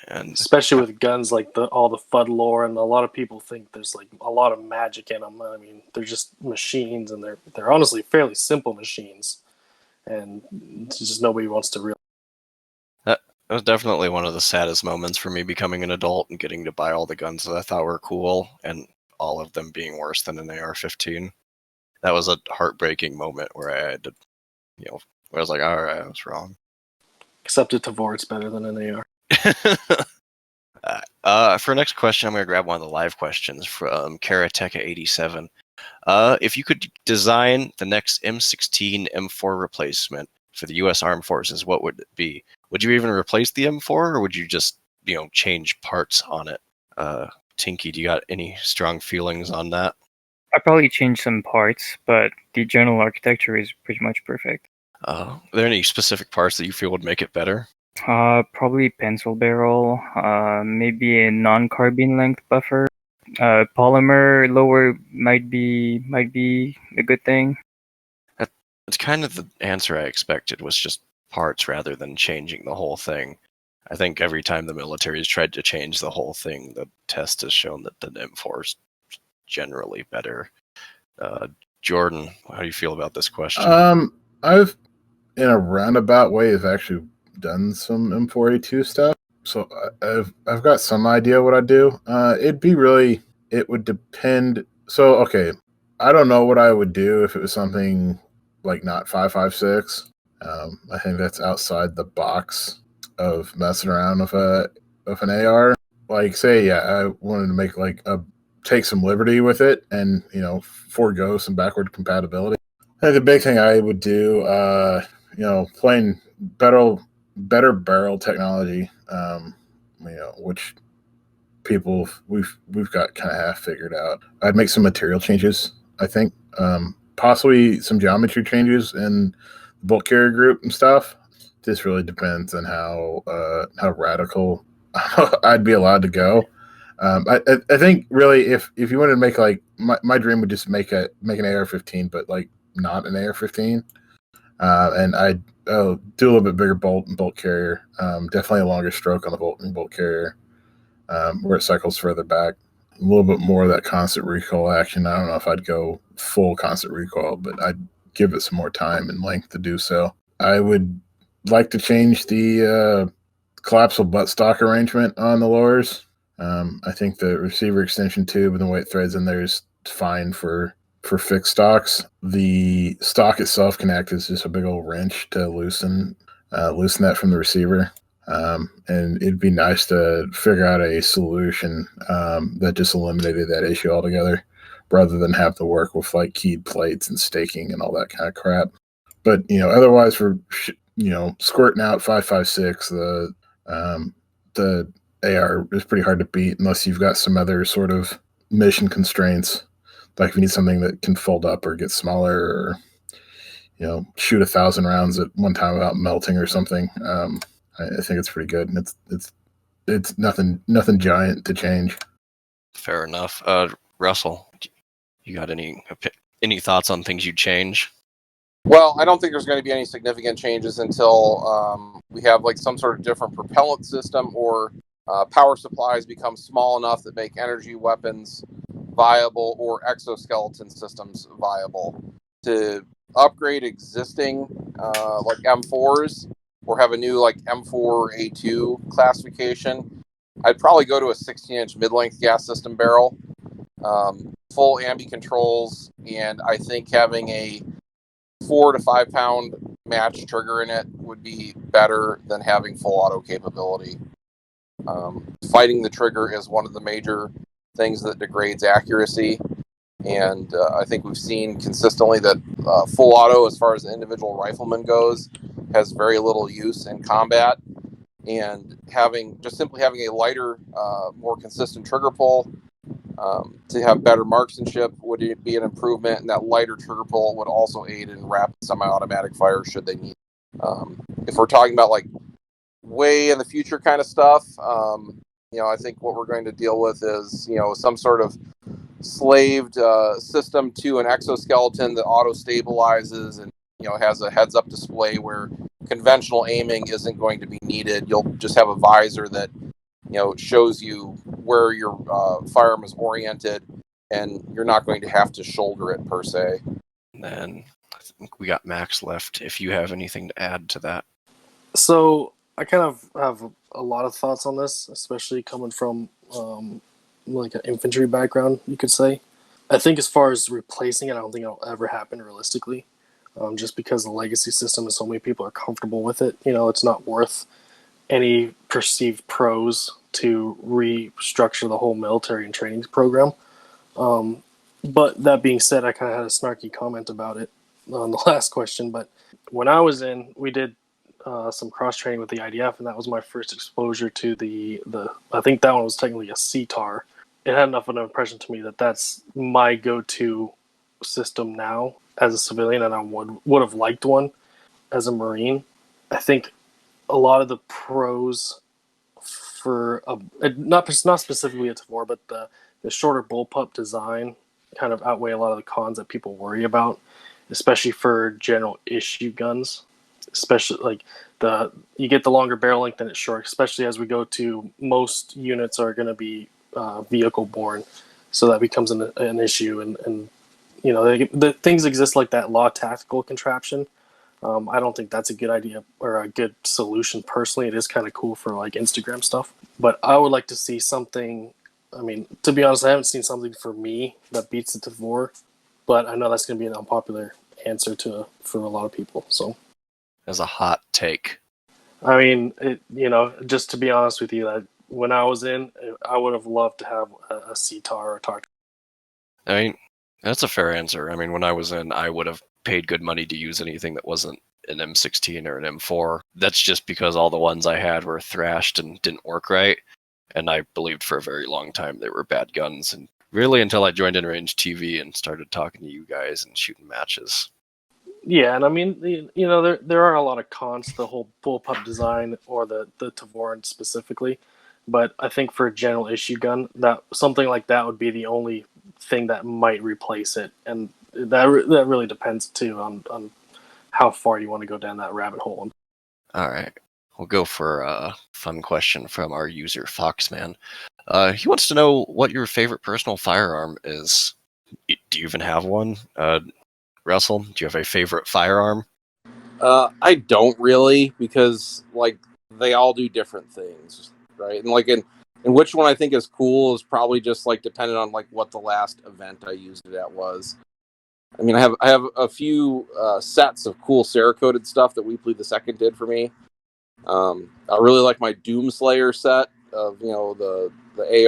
And especially with guns, like all the FUD lore, and a lot of people think there's like a lot of magic in them. I mean, they're just machines, and they're honestly fairly simple machines, and just nobody wants to realize. That was definitely one of the saddest moments for me becoming an adult and getting to buy all the guns that I thought were cool, and all of them being worse than an AR-15. That was a heartbreaking moment where I had to, where I was like, all right, I was wrong. Except a Tavor, it's better than an AR. For next question, I'm going to grab one of the live questions from Karateka87. If you could design the next M16 M4 replacement for the U.S. Armed Forces, what would it be? Would you even replace the M4, or would you just, change parts on it? Tinky, do you got any strong feelings on that? I'd probably change some parts, but the general architecture is pretty much perfect. Are there any specific parts that you feel would make it better? Probably pencil barrel, maybe a non-carbine length buffer. Polymer lower might be a good thing. That's kind of the answer I expected, was just parts rather than changing the whole thing. I think every time the military has tried to change the whole thing, the test has shown that the M4 is generally better. Jordan, how do you feel about this question? I've, in a roundabout way, have actually done some M4A2 stuff, so I've got some idea what I'd do. It would depend. So, okay, I don't know what I would do if it was something like not 5.56. I think that's outside the box of messing around with an AR. Like, say, I wanted to make take some liberty with it and forego some backward compatibility. I think the big thing I would do, playing better barrel technology, which people we've got kind of half figured out. I'd make some material changes, I think, possibly some geometry changes in the bolt carrier group and stuff. This really depends on how radical I'd be allowed to go. I think really if you wanted to make my dream would just make an AR-15, but not an AR-15, and I'd do a little bit bigger bolt and bolt carrier. Definitely a longer stroke on the bolt and bolt carrier, where it cycles further back. A little bit more of that constant recoil action. I don't know if I'd go full constant recoil, but I'd give it some more time and length to do so. I would like to change the collapsible buttstock arrangement on the lowers. I think the receiver extension tube and the way it threads in there is fine for fixed stocks. The stock itself can act as just a big old wrench to loosen that from the receiver. And it'd be nice to figure out a solution that just eliminated that issue altogether, rather than have to work with keyed plates and staking and all that kind of crap. But otherwise, for squirting out 5.56, the AR is pretty hard to beat unless you've got some other sort of mission constraints, like if you need something that can fold up or get smaller, or shoot 1,000 rounds at one time without melting or something. I think it's pretty good, and it's nothing giant to change. Fair enough. Russell, you got any thoughts on things you'd change? Well, I don't think there's going to be any significant changes until we have some sort of different propellant system, or power supplies become small enough that make energy weapons viable, or exoskeleton systems viable. To upgrade existing M4s, or have a new M4A2 classification, I'd probably go to a 16-inch mid-length gas system barrel, full ambi controls, and I think having a 4 to 5 pound match trigger in it would be better than having full auto capability. Fighting the trigger is one of the major things that degrades accuracy, and I think we've seen consistently that full auto, as far as the individual rifleman goes, has very little use in combat. And simply having a lighter, more consistent trigger pull to have better marksmanship would be an improvement, and that lighter trigger pull would also aid in rapid semi-automatic fire should they need. If we're talking about like way in the future kind of stuff, I think what we're going to deal with is some sort of slaved system to an exoskeleton that auto stabilizes and has a heads-up display where conventional aiming isn't going to be needed. You'll just have a visor that shows you where your firearm is oriented, and you're not going to have to shoulder it per se. And then I think we got Max left. If you have anything to add to that. So I kind of have a lot of thoughts on this, especially coming from like an infantry background, you could say. I think as far as replacing it, I don't think it'll ever happen realistically. Just because the legacy system and so many people are comfortable with it. It's not worth any perceived pros to restructure the whole military and training program. But that being said, I kind of had a snarky comment about it on the last question. But when I was in, we did some cross training with the IDF, and that was my first exposure to the. I think that one was technically a CTAR. It had enough of an impression to me that that's my go-to system now as a civilian, and I would have liked one as a Marine. I think a lot of the pros for not specifically a Tavor, but the shorter bullpup design kind of outweigh a lot of the cons that people worry about, especially for general issue guns. Especially like you get the longer barrel length and it's short, especially as we go to most units are going to be vehicle borne, so that becomes an issue. And the things exist like that law tactical contraption. I don't think that's a good idea or a good solution personally. It is kind of cool for like Instagram stuff, but I would like to see something. I mean, to be honest, I haven't seen something for me that beats the Tavor, but I know that's going to be an unpopular answer for a lot of people. So, as a hot take, I mean, just to be honest with you, that when I was in, I would have loved to have a CTAR or a TAR. I mean, that's a fair answer. I mean, when I was in, I would have paid good money to use anything that wasn't an M16 or an M4. That's just because all the ones I had were thrashed and didn't work right. And I believed for a very long time they were bad guns. And really until I joined InRangeTV and started talking to you guys and shooting matches. Yeah, and I mean, there are a lot of cons to the whole bullpup design or the Tavor specifically. But I think for a general issue gun, that something like that would be the only thing that might replace it, and that really depends too on how far you want to go down that rabbit hole. All right, we'll go for a fun question from our user Foxman. He wants to know what your favorite personal firearm is. Do you even have one? Russell, do you have a favorite firearm? I don't really, because like they all do different things, right? And like in which one I think is cool is probably just like dependent on like what the last event I used it at was. I mean, I have a few sets of cool Cerakoted stuff that Weepley II did for me. I really like my Doomslayer set of the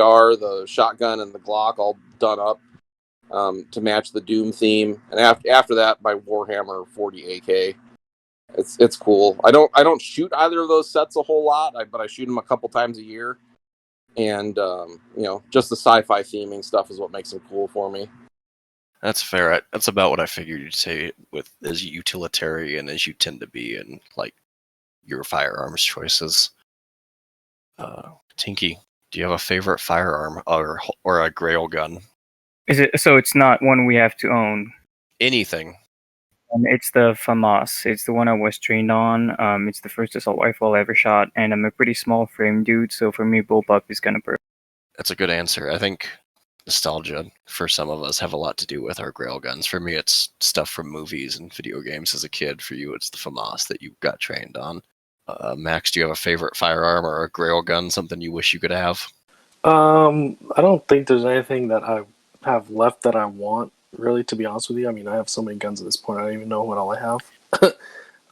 AR, the shotgun, and the Glock all done up to match the Doom theme. And after that, my Warhammer 40 AK. It's cool. I don't shoot either of those sets a whole lot, but I shoot them a couple times a year. And just the sci-fi theming stuff is what makes them cool for me. That's fair. That's about what I figured you'd say, with as utilitarian as you tend to be in like your firearms choices. Tinky, do you have a favorite firearm or a grail gun? Is it so? It's not one we have to own. Anything. It's the FAMAS. It's the one I was trained on. It's the first assault rifle I ever shot, and I'm a pretty small frame dude, so for me, bullpup is kind of perfect. That's a good answer. I think nostalgia for some of us have a lot to do with our grail guns. For me, it's stuff from movies and video games as a kid. For you, it's the FAMAS that you got trained on. Max, do you have a favorite firearm or a grail gun, something you wish you could have? I don't think there's anything that I have left that I want, really, to be honest with you. I mean, I have so many guns at this point, I don't even know what all I have.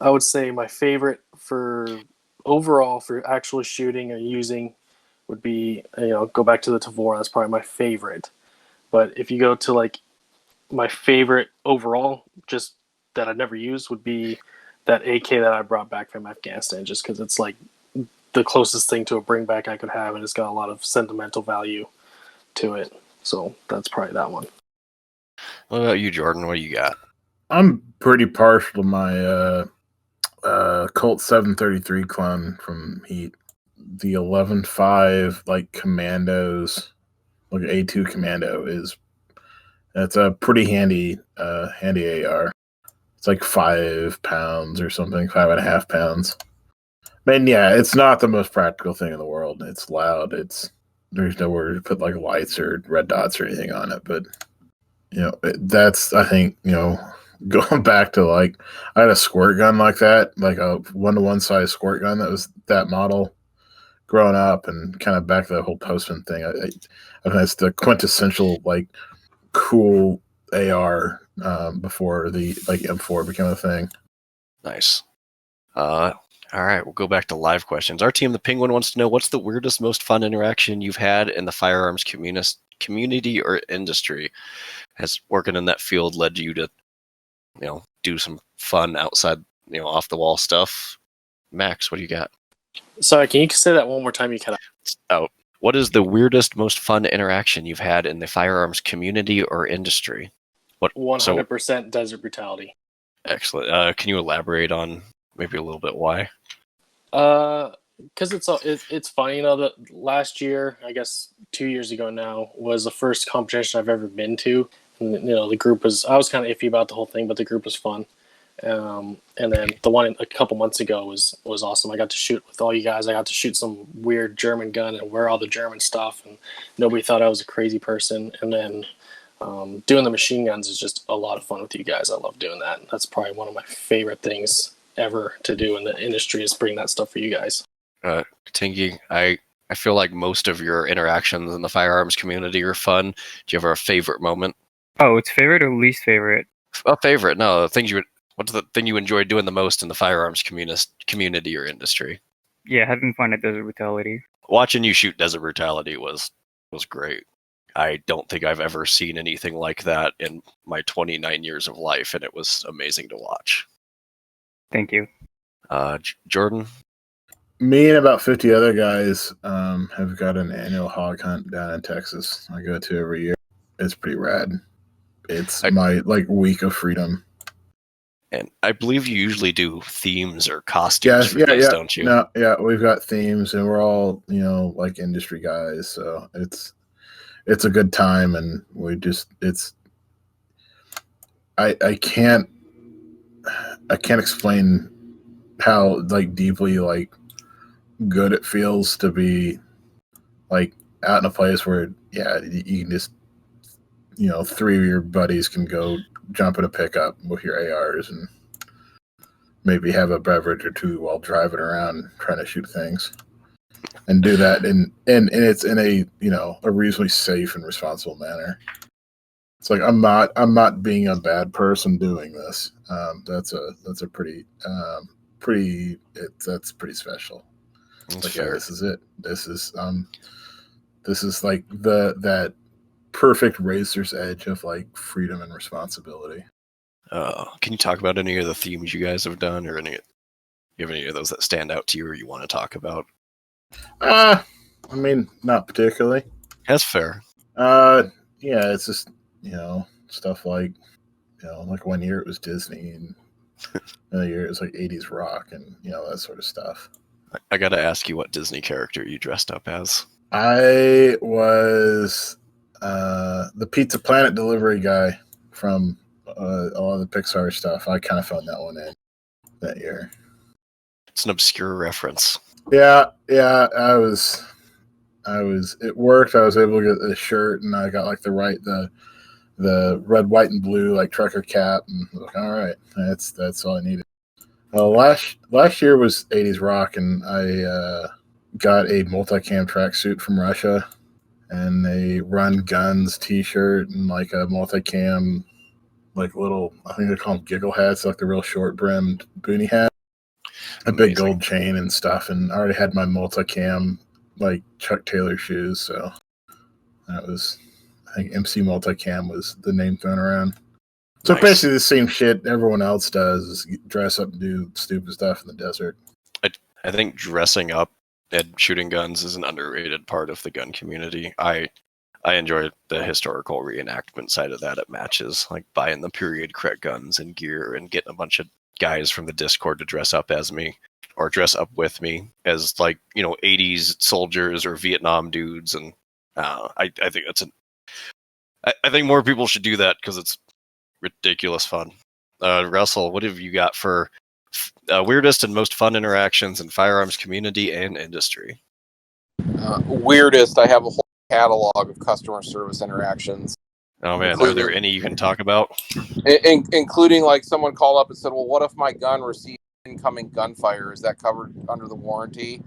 I would say my favorite for overall for actually shooting or using would be, go back to the Tavor. That's probably my favorite. But if you go to like my favorite overall, just that I've never used, would be that AK that I brought back from Afghanistan, just because it's like the closest thing to a bring back I could have, and it's got a lot of sentimental value to it. So that's probably that one. What about you, Jordan? What do you got? I'm pretty partial to my Colt 733 clone from Heat. The 11.5 like commandos, like A2 commando that's a pretty handy AR. It's like 5 pounds or something, 5.5 pounds. I mean, yeah, it's not the most practical thing in the world. It's loud. There's nowhere to put like lights or red dots or anything on it. But that's, I think, going back to like I had a squirt gun like that, like a 1-to-1 size squirt gun that was that model growing up, and kind of back to the whole Postman thing. I think it's the quintessential like cool AR before the like M4 became a thing. Nice. All right, we'll go back to live questions. Our team, the Penguin, wants to know what's the weirdest, most fun interaction you've had in the firearms community or industry? Has working in that field led you to, do some fun outside, off the wall stuff? Max, what do you got? Sorry, can you say that one more time? You cut out. Oh, what is the weirdest, most fun interaction you've had in the firearms community or industry? 100% desert brutality. Excellent. Can you elaborate on maybe a little bit why? Because it's funny, that last year, I guess 2 years ago now, was the first competition I've ever been to. And, the group I was kind of iffy about the whole thing, but the group was fun. And then the one a couple months ago was awesome. I got to shoot with all you guys. I got to shoot some weird German gun and wear all the German stuff, and nobody thought I was a crazy person. And then doing the machine guns is just a lot of fun with you guys. I love doing that. That's probably one of my favorite things ever to do in the industry, is bring that stuff for you guys. Tinky, I feel like most of your interactions in the firearms community are fun. Do you have a favorite moment? Oh, it's favorite or least favorite? A favorite? No, what's the thing you enjoyed doing the most in the firearms community or industry? Yeah, having fun at Desert Brutality. Watching you shoot Desert Brutality was great. I don't think I've ever seen anything like that in my 29 years of life, and it was amazing to watch. Thank you. Jordan? Me and about 50 other guys have got an annual hog hunt down in Texas. I go to every year. It's pretty rad. It's my week of freedom. And I believe you usually do themes or costumes for these, don't you? No, yeah, we've got themes, and we're all like industry guys, so it's a good time, and I can't explain how deeply good it feels to be out in a place where you can just 3 of your buddies can go jump in a pickup with your ARs and maybe have a beverage or two while driving around trying to shoot things, and do that and it's in a a reasonably safe and responsible manner. It's like I'm not being a bad person doing this. That's pretty special. That's fair. This is it. This is like that perfect razor's edge of freedom and responsibility. Can you talk about any of the themes you guys have done, or you have any of those that stand out to you or you want to talk about? I mean, not particularly. That's fair. Yeah, it's just stuff like 1 year it was Disney, and another year it was 80s rock, and that sort of stuff. I gotta ask you what Disney character you dressed up as. I was the Pizza Planet delivery guy from a lot of the Pixar stuff. I kind of found that one in that year. It's an obscure reference. Yeah. I was. It worked. I was able to get the shirt, and I got the red, white, and blue trucker cap, and all right, that's all I needed. Last year was 80s rock, and I got a multicam tracksuit from Russia, and a Run Guns T-shirt, and a multicam like little, I think they call them giggle hats, like the real short brimmed boonie hat, a Amazing. big gold chain and stuff. And I already had my multicam, like Chuck Taylor shoes. So that was, I think MC Multicam was the name thrown around. So Nice. basically the same shit everyone else does is dress up and do stupid stuff in the desert. I think dressing up and shooting guns is an underrated part of the gun community. I enjoy the historical reenactment side of that at matches, like buying the period correct guns and gear and getting a bunch of guys from the Discord to dress up as me or dress up with me as, like, 80s soldiers or Vietnam dudes. And I think I think more people should do that because it's ridiculous fun. Russell, what have you got for weirdest and most fun interactions in firearms community and industry? Weirdest, I have a whole catalog of customer service interactions. Oh man, are there any you can talk about? Including like someone called up and said, well, what if my gun received incoming gunfire? Is that covered under the warranty?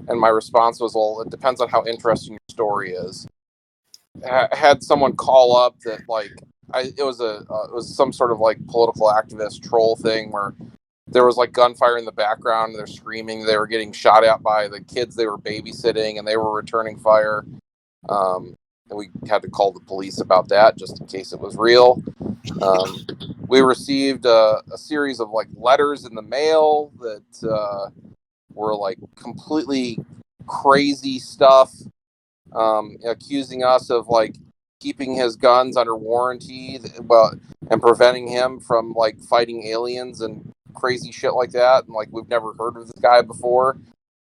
And my response was, well, it depends on how interesting your story is. I had someone call up that it was some sort of like political activist troll thing where there was like gunfire in the background. They're screaming. They were getting shot at by the kids they were babysitting, and they were returning fire. And we had to call the police about that just in case it was real. We received a series of like letters in the mail that were like completely crazy stuff, accusing us of like keeping his guns under warranty, and preventing him from like fighting aliens and crazy shit like that. And like, we've never heard of this guy before.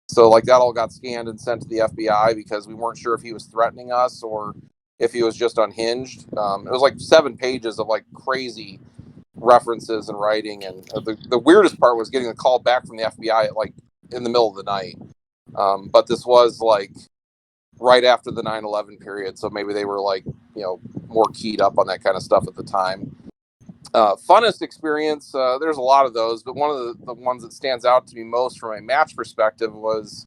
So like that all got scanned and sent to the FBI because we weren't sure if he was threatening us or if he was just unhinged. It was like 7 pages of like crazy references and writing. And the weirdest part was getting a call back from the FBI at like in the middle of the night. But this was like right after the 9/11 period. So maybe they were like, more keyed up on that kind of stuff at the time. Funnest experience, there's a lot of those, but one of the ones that stands out to me most from a match perspective was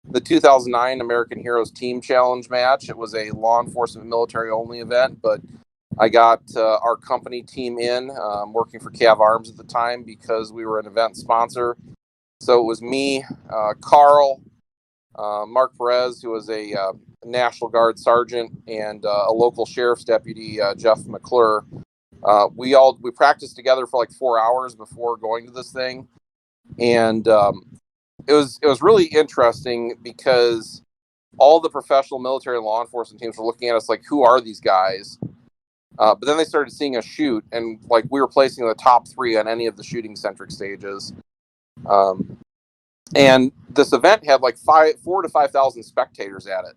the 2009 American Heroes Team Challenge match. It was a law enforcement military only event, but I got our company team in, working for Cav Arms at the time because we were an event sponsor. So it was me, Carl, Mark Perez, who was a National Guard sergeant, and a local sheriff's deputy, Jeff McClure. We practiced together for like 4 hours before going to this thing, and it was really interesting because all the professional military and law enforcement teams were looking at us like, who are these guys? But then they started seeing us shoot, and like we were placing in the top 3 on any of the shooting centric stages. And this event had like 4,000 to 5,000 spectators at it.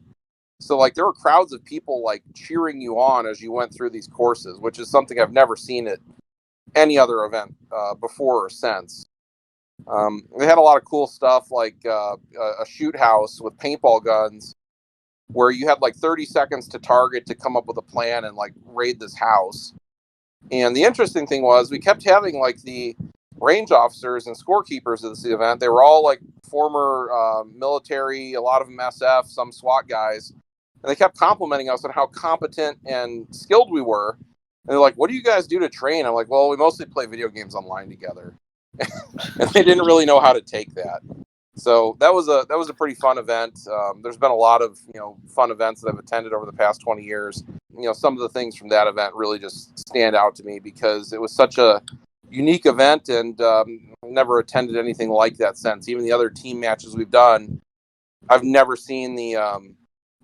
So like there were crowds of people like cheering you on as you went through these courses, which is something I've never seen at any other event before or since. They had a lot of cool stuff like a shoot house with paintball guns where you had like 30 seconds to target to come up with a plan and like raid this house. And the interesting thing was we kept having like the range officers and scorekeepers of this event. They were all like former military, a lot of them SF, some SWAT guys. And they kept complimenting us on how competent and skilled we were. And they're like, what do you guys do to train? I'm like, well, we mostly play video games online together. And they didn't really know how to take that. So that was a pretty fun event. There's been a lot of, fun events that I've attended over the past 20 years. Some of the things from that event really just stand out to me because it was such a unique event, and never attended anything like that since. Even the other team matches we've done, I've never seen the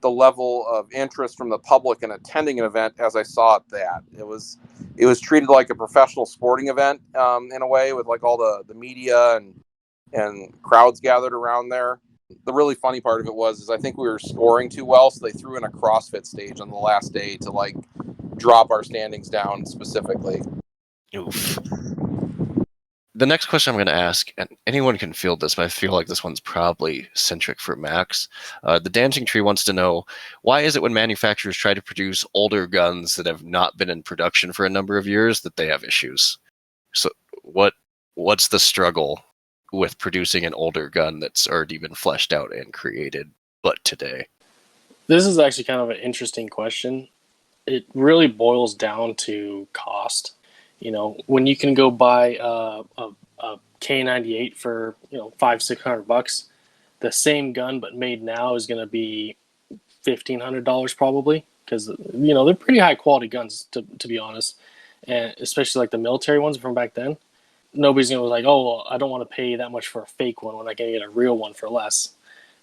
level of interest from the public in attending an event as I saw at that. It was treated like a professional sporting event in a way, with like all the media and crowds gathered around there. The really funny part of it is I think we were scoring too well, so they threw in a CrossFit stage on the last day to like drop our standings down specifically. Oof. The next question I'm going to ask, and anyone can field this, but I feel like this one's probably centric for Max. The Dancing Tree wants to know, why is it when manufacturers try to produce older guns that have not been in production for a number of years that they have issues? So what's the struggle with producing an older gun that's already been fleshed out and created, but today? This is actually kind of an interesting question. It really boils down to cost. When you can go buy a K98 for $500-600, the same gun but made now is going to be $1,500 probably, because they're pretty high quality guns to be honest, and especially like the military ones from back then. Nobody's gonna be like, oh, well, I don't want to pay that much for a fake one when I can get a real one for less.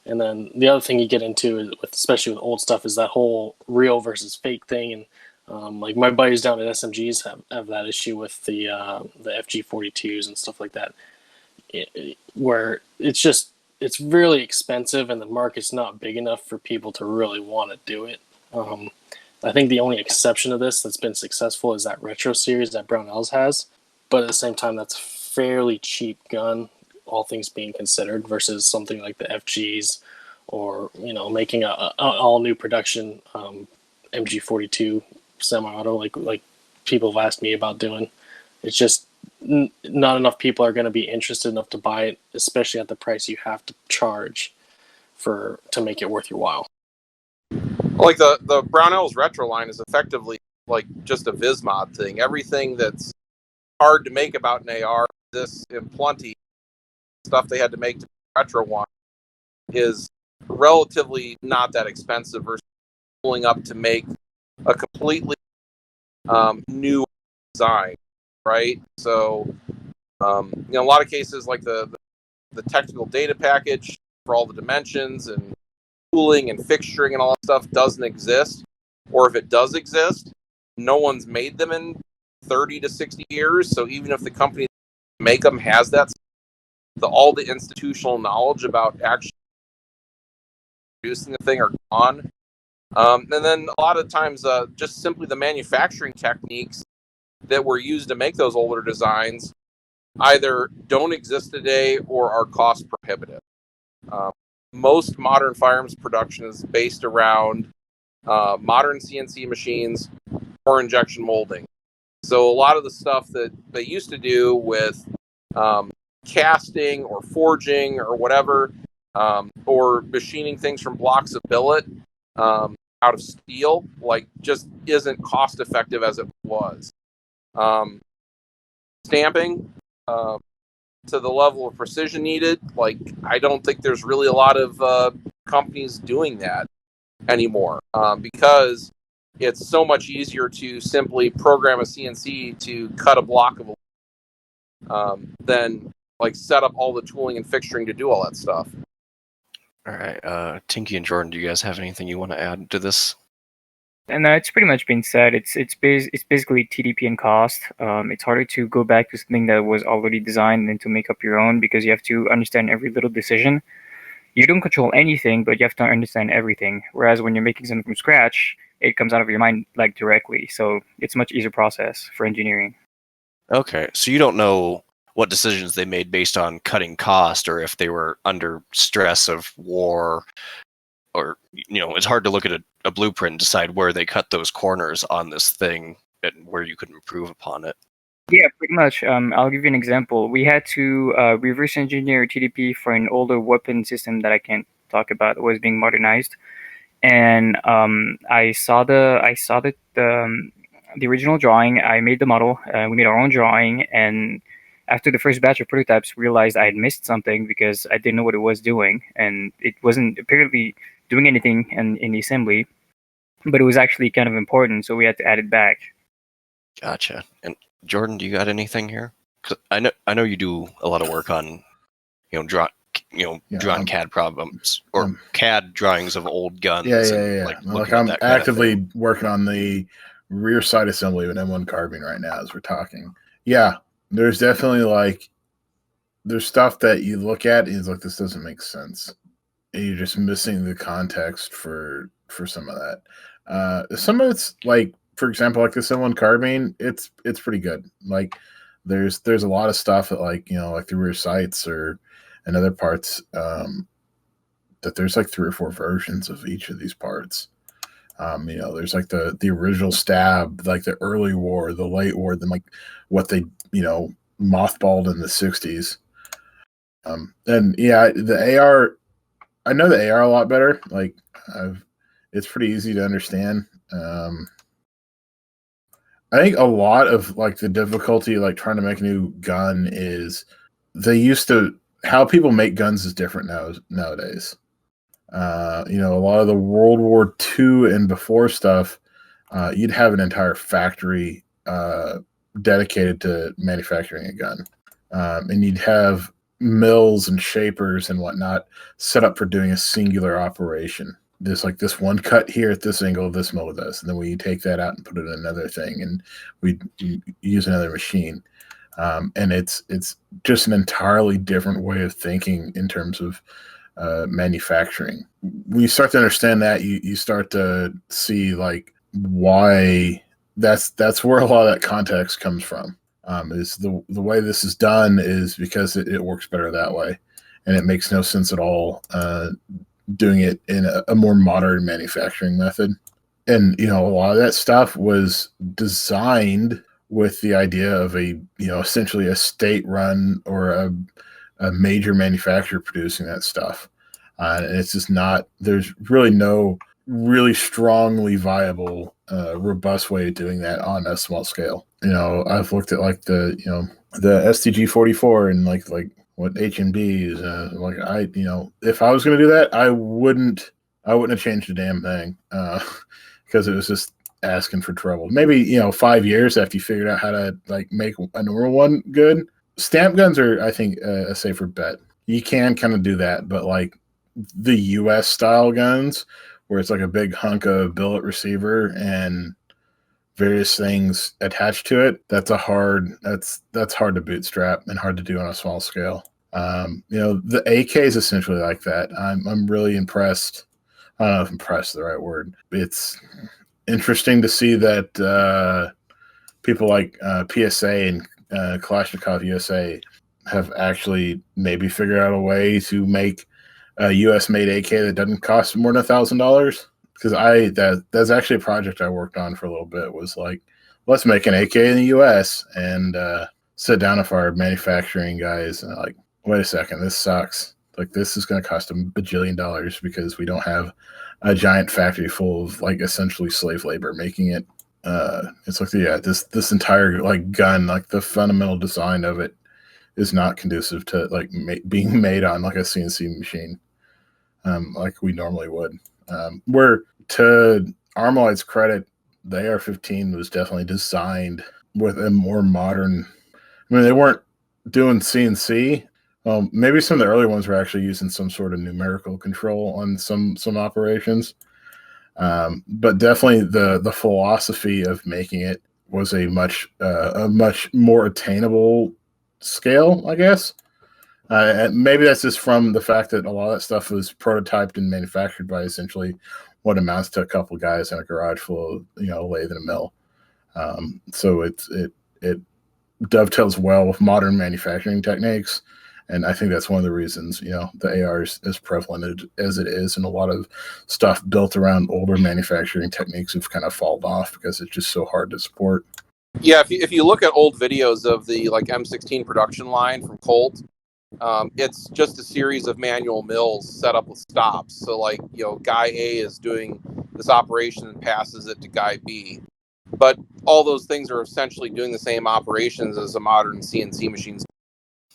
And then the other thing you get into, especially with old stuff, is that whole real versus fake thing. And like my buddies down at SMGs have that issue with the FG42s and stuff like that, where it's really expensive and the market's not big enough for people to really want to do it. I think the only exception to this that's been successful is that retro series that Brownells has, but at the same time, that's a fairly cheap gun, all things being considered, versus something like the FGs, or making a all new production MG42 semi-auto like people have asked me about doing. It's just not enough people are going to be interested enough to buy it, especially at the price you have to charge to make it worth your while. Like the Brownells retro line is effectively like just a Vismod thing. Everything that's hard to make about an AR, this in plenty, stuff they had to make to retro one is relatively not that expensive versus pulling up to make a completely new design, right? So in a lot of cases, like the technical data package for all the dimensions and tooling and fixturing and all that stuff doesn't exist, or if it does exist, no one's made them in 30 to 60 years. So even if the company that make them has that, all the institutional knowledge about actually producing the thing are gone. And then a lot of times, just simply the manufacturing techniques that were used to make those older designs either don't exist today or are cost prohibitive. Most modern firearms production is based around modern CNC machines or injection molding. So a lot of the stuff that they used to do with casting or forging or whatever, or machining things from blocks of billet out of steel, like just isn't cost effective as it was. Stamping to the level of precision needed, like I don't think there's really a lot of companies doing that anymore, because it's so much easier to simply program a CNC to cut a block of than like set up all the tooling and fixturing to do all that stuff. All right, Tinky and Jordan, do you guys have anything you want to add to this? And it's pretty much been said. It's basically TDP and cost. It's harder to go back to something that was already designed than to make up your own, because you have to understand every little decision. You don't control anything, but you have to understand everything. Whereas when you're making something from scratch, it comes out of your mind like directly. So it's a much easier process for engineering. Okay, so you don't know what decisions they made based on cutting cost, or if they were under stress of war, or it's hard to look at a blueprint and decide where they cut those corners on this thing and where you could improve upon it. Yeah, pretty much. I'll give you an example. We had to reverse engineer TDP for an older weapon system that I can't talk about. It was being modernized, and I saw the original drawing. I made the model. We made our own drawing, and after the first batch of prototypes, realized I had missed something because I didn't know what it was doing, and it wasn't apparently doing anything in the assembly, but it was actually kind of important, so we had to add it back. Gotcha. And Jordan, do you got anything here? 'Cause I know you do a lot of work on drawing CAD problems or CAD drawings of old guns. Yeah. Like I'm actively working on the rear side assembly of an M1 carbine right now as we're talking. Yeah, there's definitely there's stuff that you look at and it's like, this doesn't make sense. And you're just missing the context for some of that. Some of it's like, for example, like this M1 carbine, it's pretty good. Like there's a lot of stuff that like the rear sights and other parts that there's like 3 or 4 versions of each of these parts. There's like the original stab, like the early war, the late war, then like what they mothballed in the 60s. And yeah, the AR, I know the AR a lot better. Like it's pretty easy to understand. I think a lot of like the difficulty, like trying to make a new gun, is they used to how people make guns is different nowadays. A lot of the World War II and before stuff, you'd have an entire factory dedicated to manufacturing a gun, and you'd have mills and shapers and whatnot set up for doing a singular operation. There's like this one cut here at this angle, this mill does, and then we take that out and put it in another thing, and we use another machine. And it's just an entirely different way of thinking in terms of manufacturing. When you start to understand that, you start to see like why that's where a lot of that context comes from. Is the way this is done is because it works better that way, and it makes no sense at all doing it in a more modern manufacturing method. And a lot of that stuff was designed with the idea of essentially a state-run or a major manufacturer producing that stuff. And it's just not. There's really no really strongly viable, robust way of doing that on a small scale. I've looked at like the STG 44 and like what HMD is. If I was going to do that, I wouldn't have changed a damn thing because it was just asking for trouble. Maybe 5 years after you figured out how to like make a normal one good. Stamp guns are, I think, a safer bet. You can kind of do that, but like the U.S. style guns, where it's like a big hunk of billet receiver and various things attached to it, that's hard to bootstrap and hard to do on a small scale. The AK is essentially like that. I'm really impressed. I don't know if impressed is the right word. It's interesting to see that people like PSA and Kalashnikov USA have actually maybe figured out a way to make a U.S. made AK that doesn't cost more than $1,000. Because that's actually a project I worked on for a little bit. Was like, let's make an AK in the U.S. and sit down with our manufacturing guys and like, wait a second, this sucks. Like, this is going to cost $1 bajillion because we don't have a giant factory full of like essentially slave labor making it. It's like, this entire like gun, like the fundamental design of it is not conducive to like being made on like a CNC machine, like we normally would. Where to Armalite's credit, the AR-15 was definitely designed with a more modern. I mean, they weren't doing CNC. Maybe some of the early ones were actually using some sort of numerical control on some operations. But definitely the philosophy of making it was a much more attainable scale, I guess. And maybe that's just from the fact that a lot of that stuff was prototyped and manufactured by essentially what amounts to a couple guys in a garage full of lathe and a mill. So it dovetails well with modern manufacturing techniques. And I think that's one of the reasons, the AR is as prevalent as it is, and a lot of stuff built around older manufacturing techniques have kind of fallen off because it's just so hard to support. Yeah, if you look at old videos of the like M16 production line from Colt, it's just a series of manual mills set up with stops. So like, guy A is doing this operation and passes it to guy B. But all those things are essentially doing the same operations as a modern CNC machine.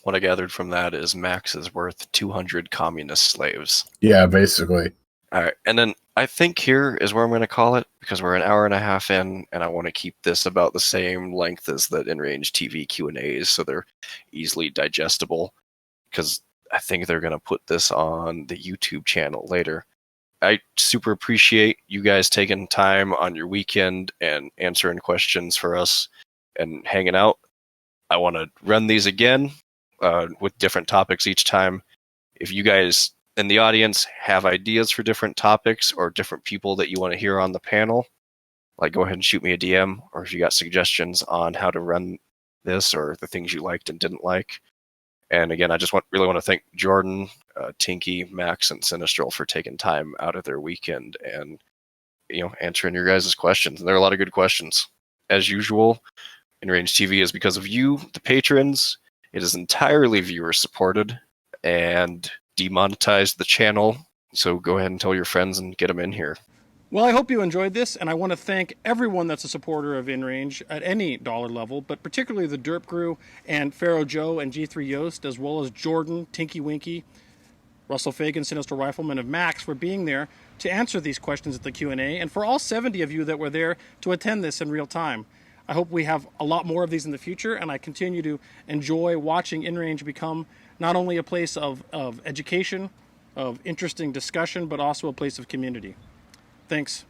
What I gathered from that is Max is worth 200 communist slaves. Yeah, basically. All right, and then I think here is where I'm going to call it, because we're an hour and a half in, and I want to keep this about the same length as the InRangeTV Q&As, so they're easily digestible, because I think they're going to put this on the YouTube channel later. I super appreciate you guys taking time on your weekend and answering questions for us and hanging out. I want to run these again with different topics each time. If you guys in the audience have ideas for different topics or different people that you want to hear on the panel, like, go ahead and shoot me a DM, or if you got suggestions on how to run this or the things you liked and didn't like. And again, I just really want to thank Jordan, Tinky, Max, and Sinistral for taking time out of their weekend and answering your guys' questions. And there are a lot of good questions. As usual, InRangeTV is because of you, the patrons. It is entirely viewer supported and demonetized the channel. So go ahead and tell your friends and get them in here. Well, I hope you enjoyed this, and I want to thank everyone that's a supporter of InRange at any dollar level, but particularly the Derp Crew and Pharaoh Joe and G3 Yost, as well as Jordan, Tinky Winky, Russell Fagan, Sinistral Rifleman, and Max for being there to answer these questions at the Q&A, and for all 70 of you that were there to attend this in real time. I hope we have a lot more of these in the future, and I continue to enjoy watching InRange become not only a place of education, of interesting discussion, but also a place of community. Thanks.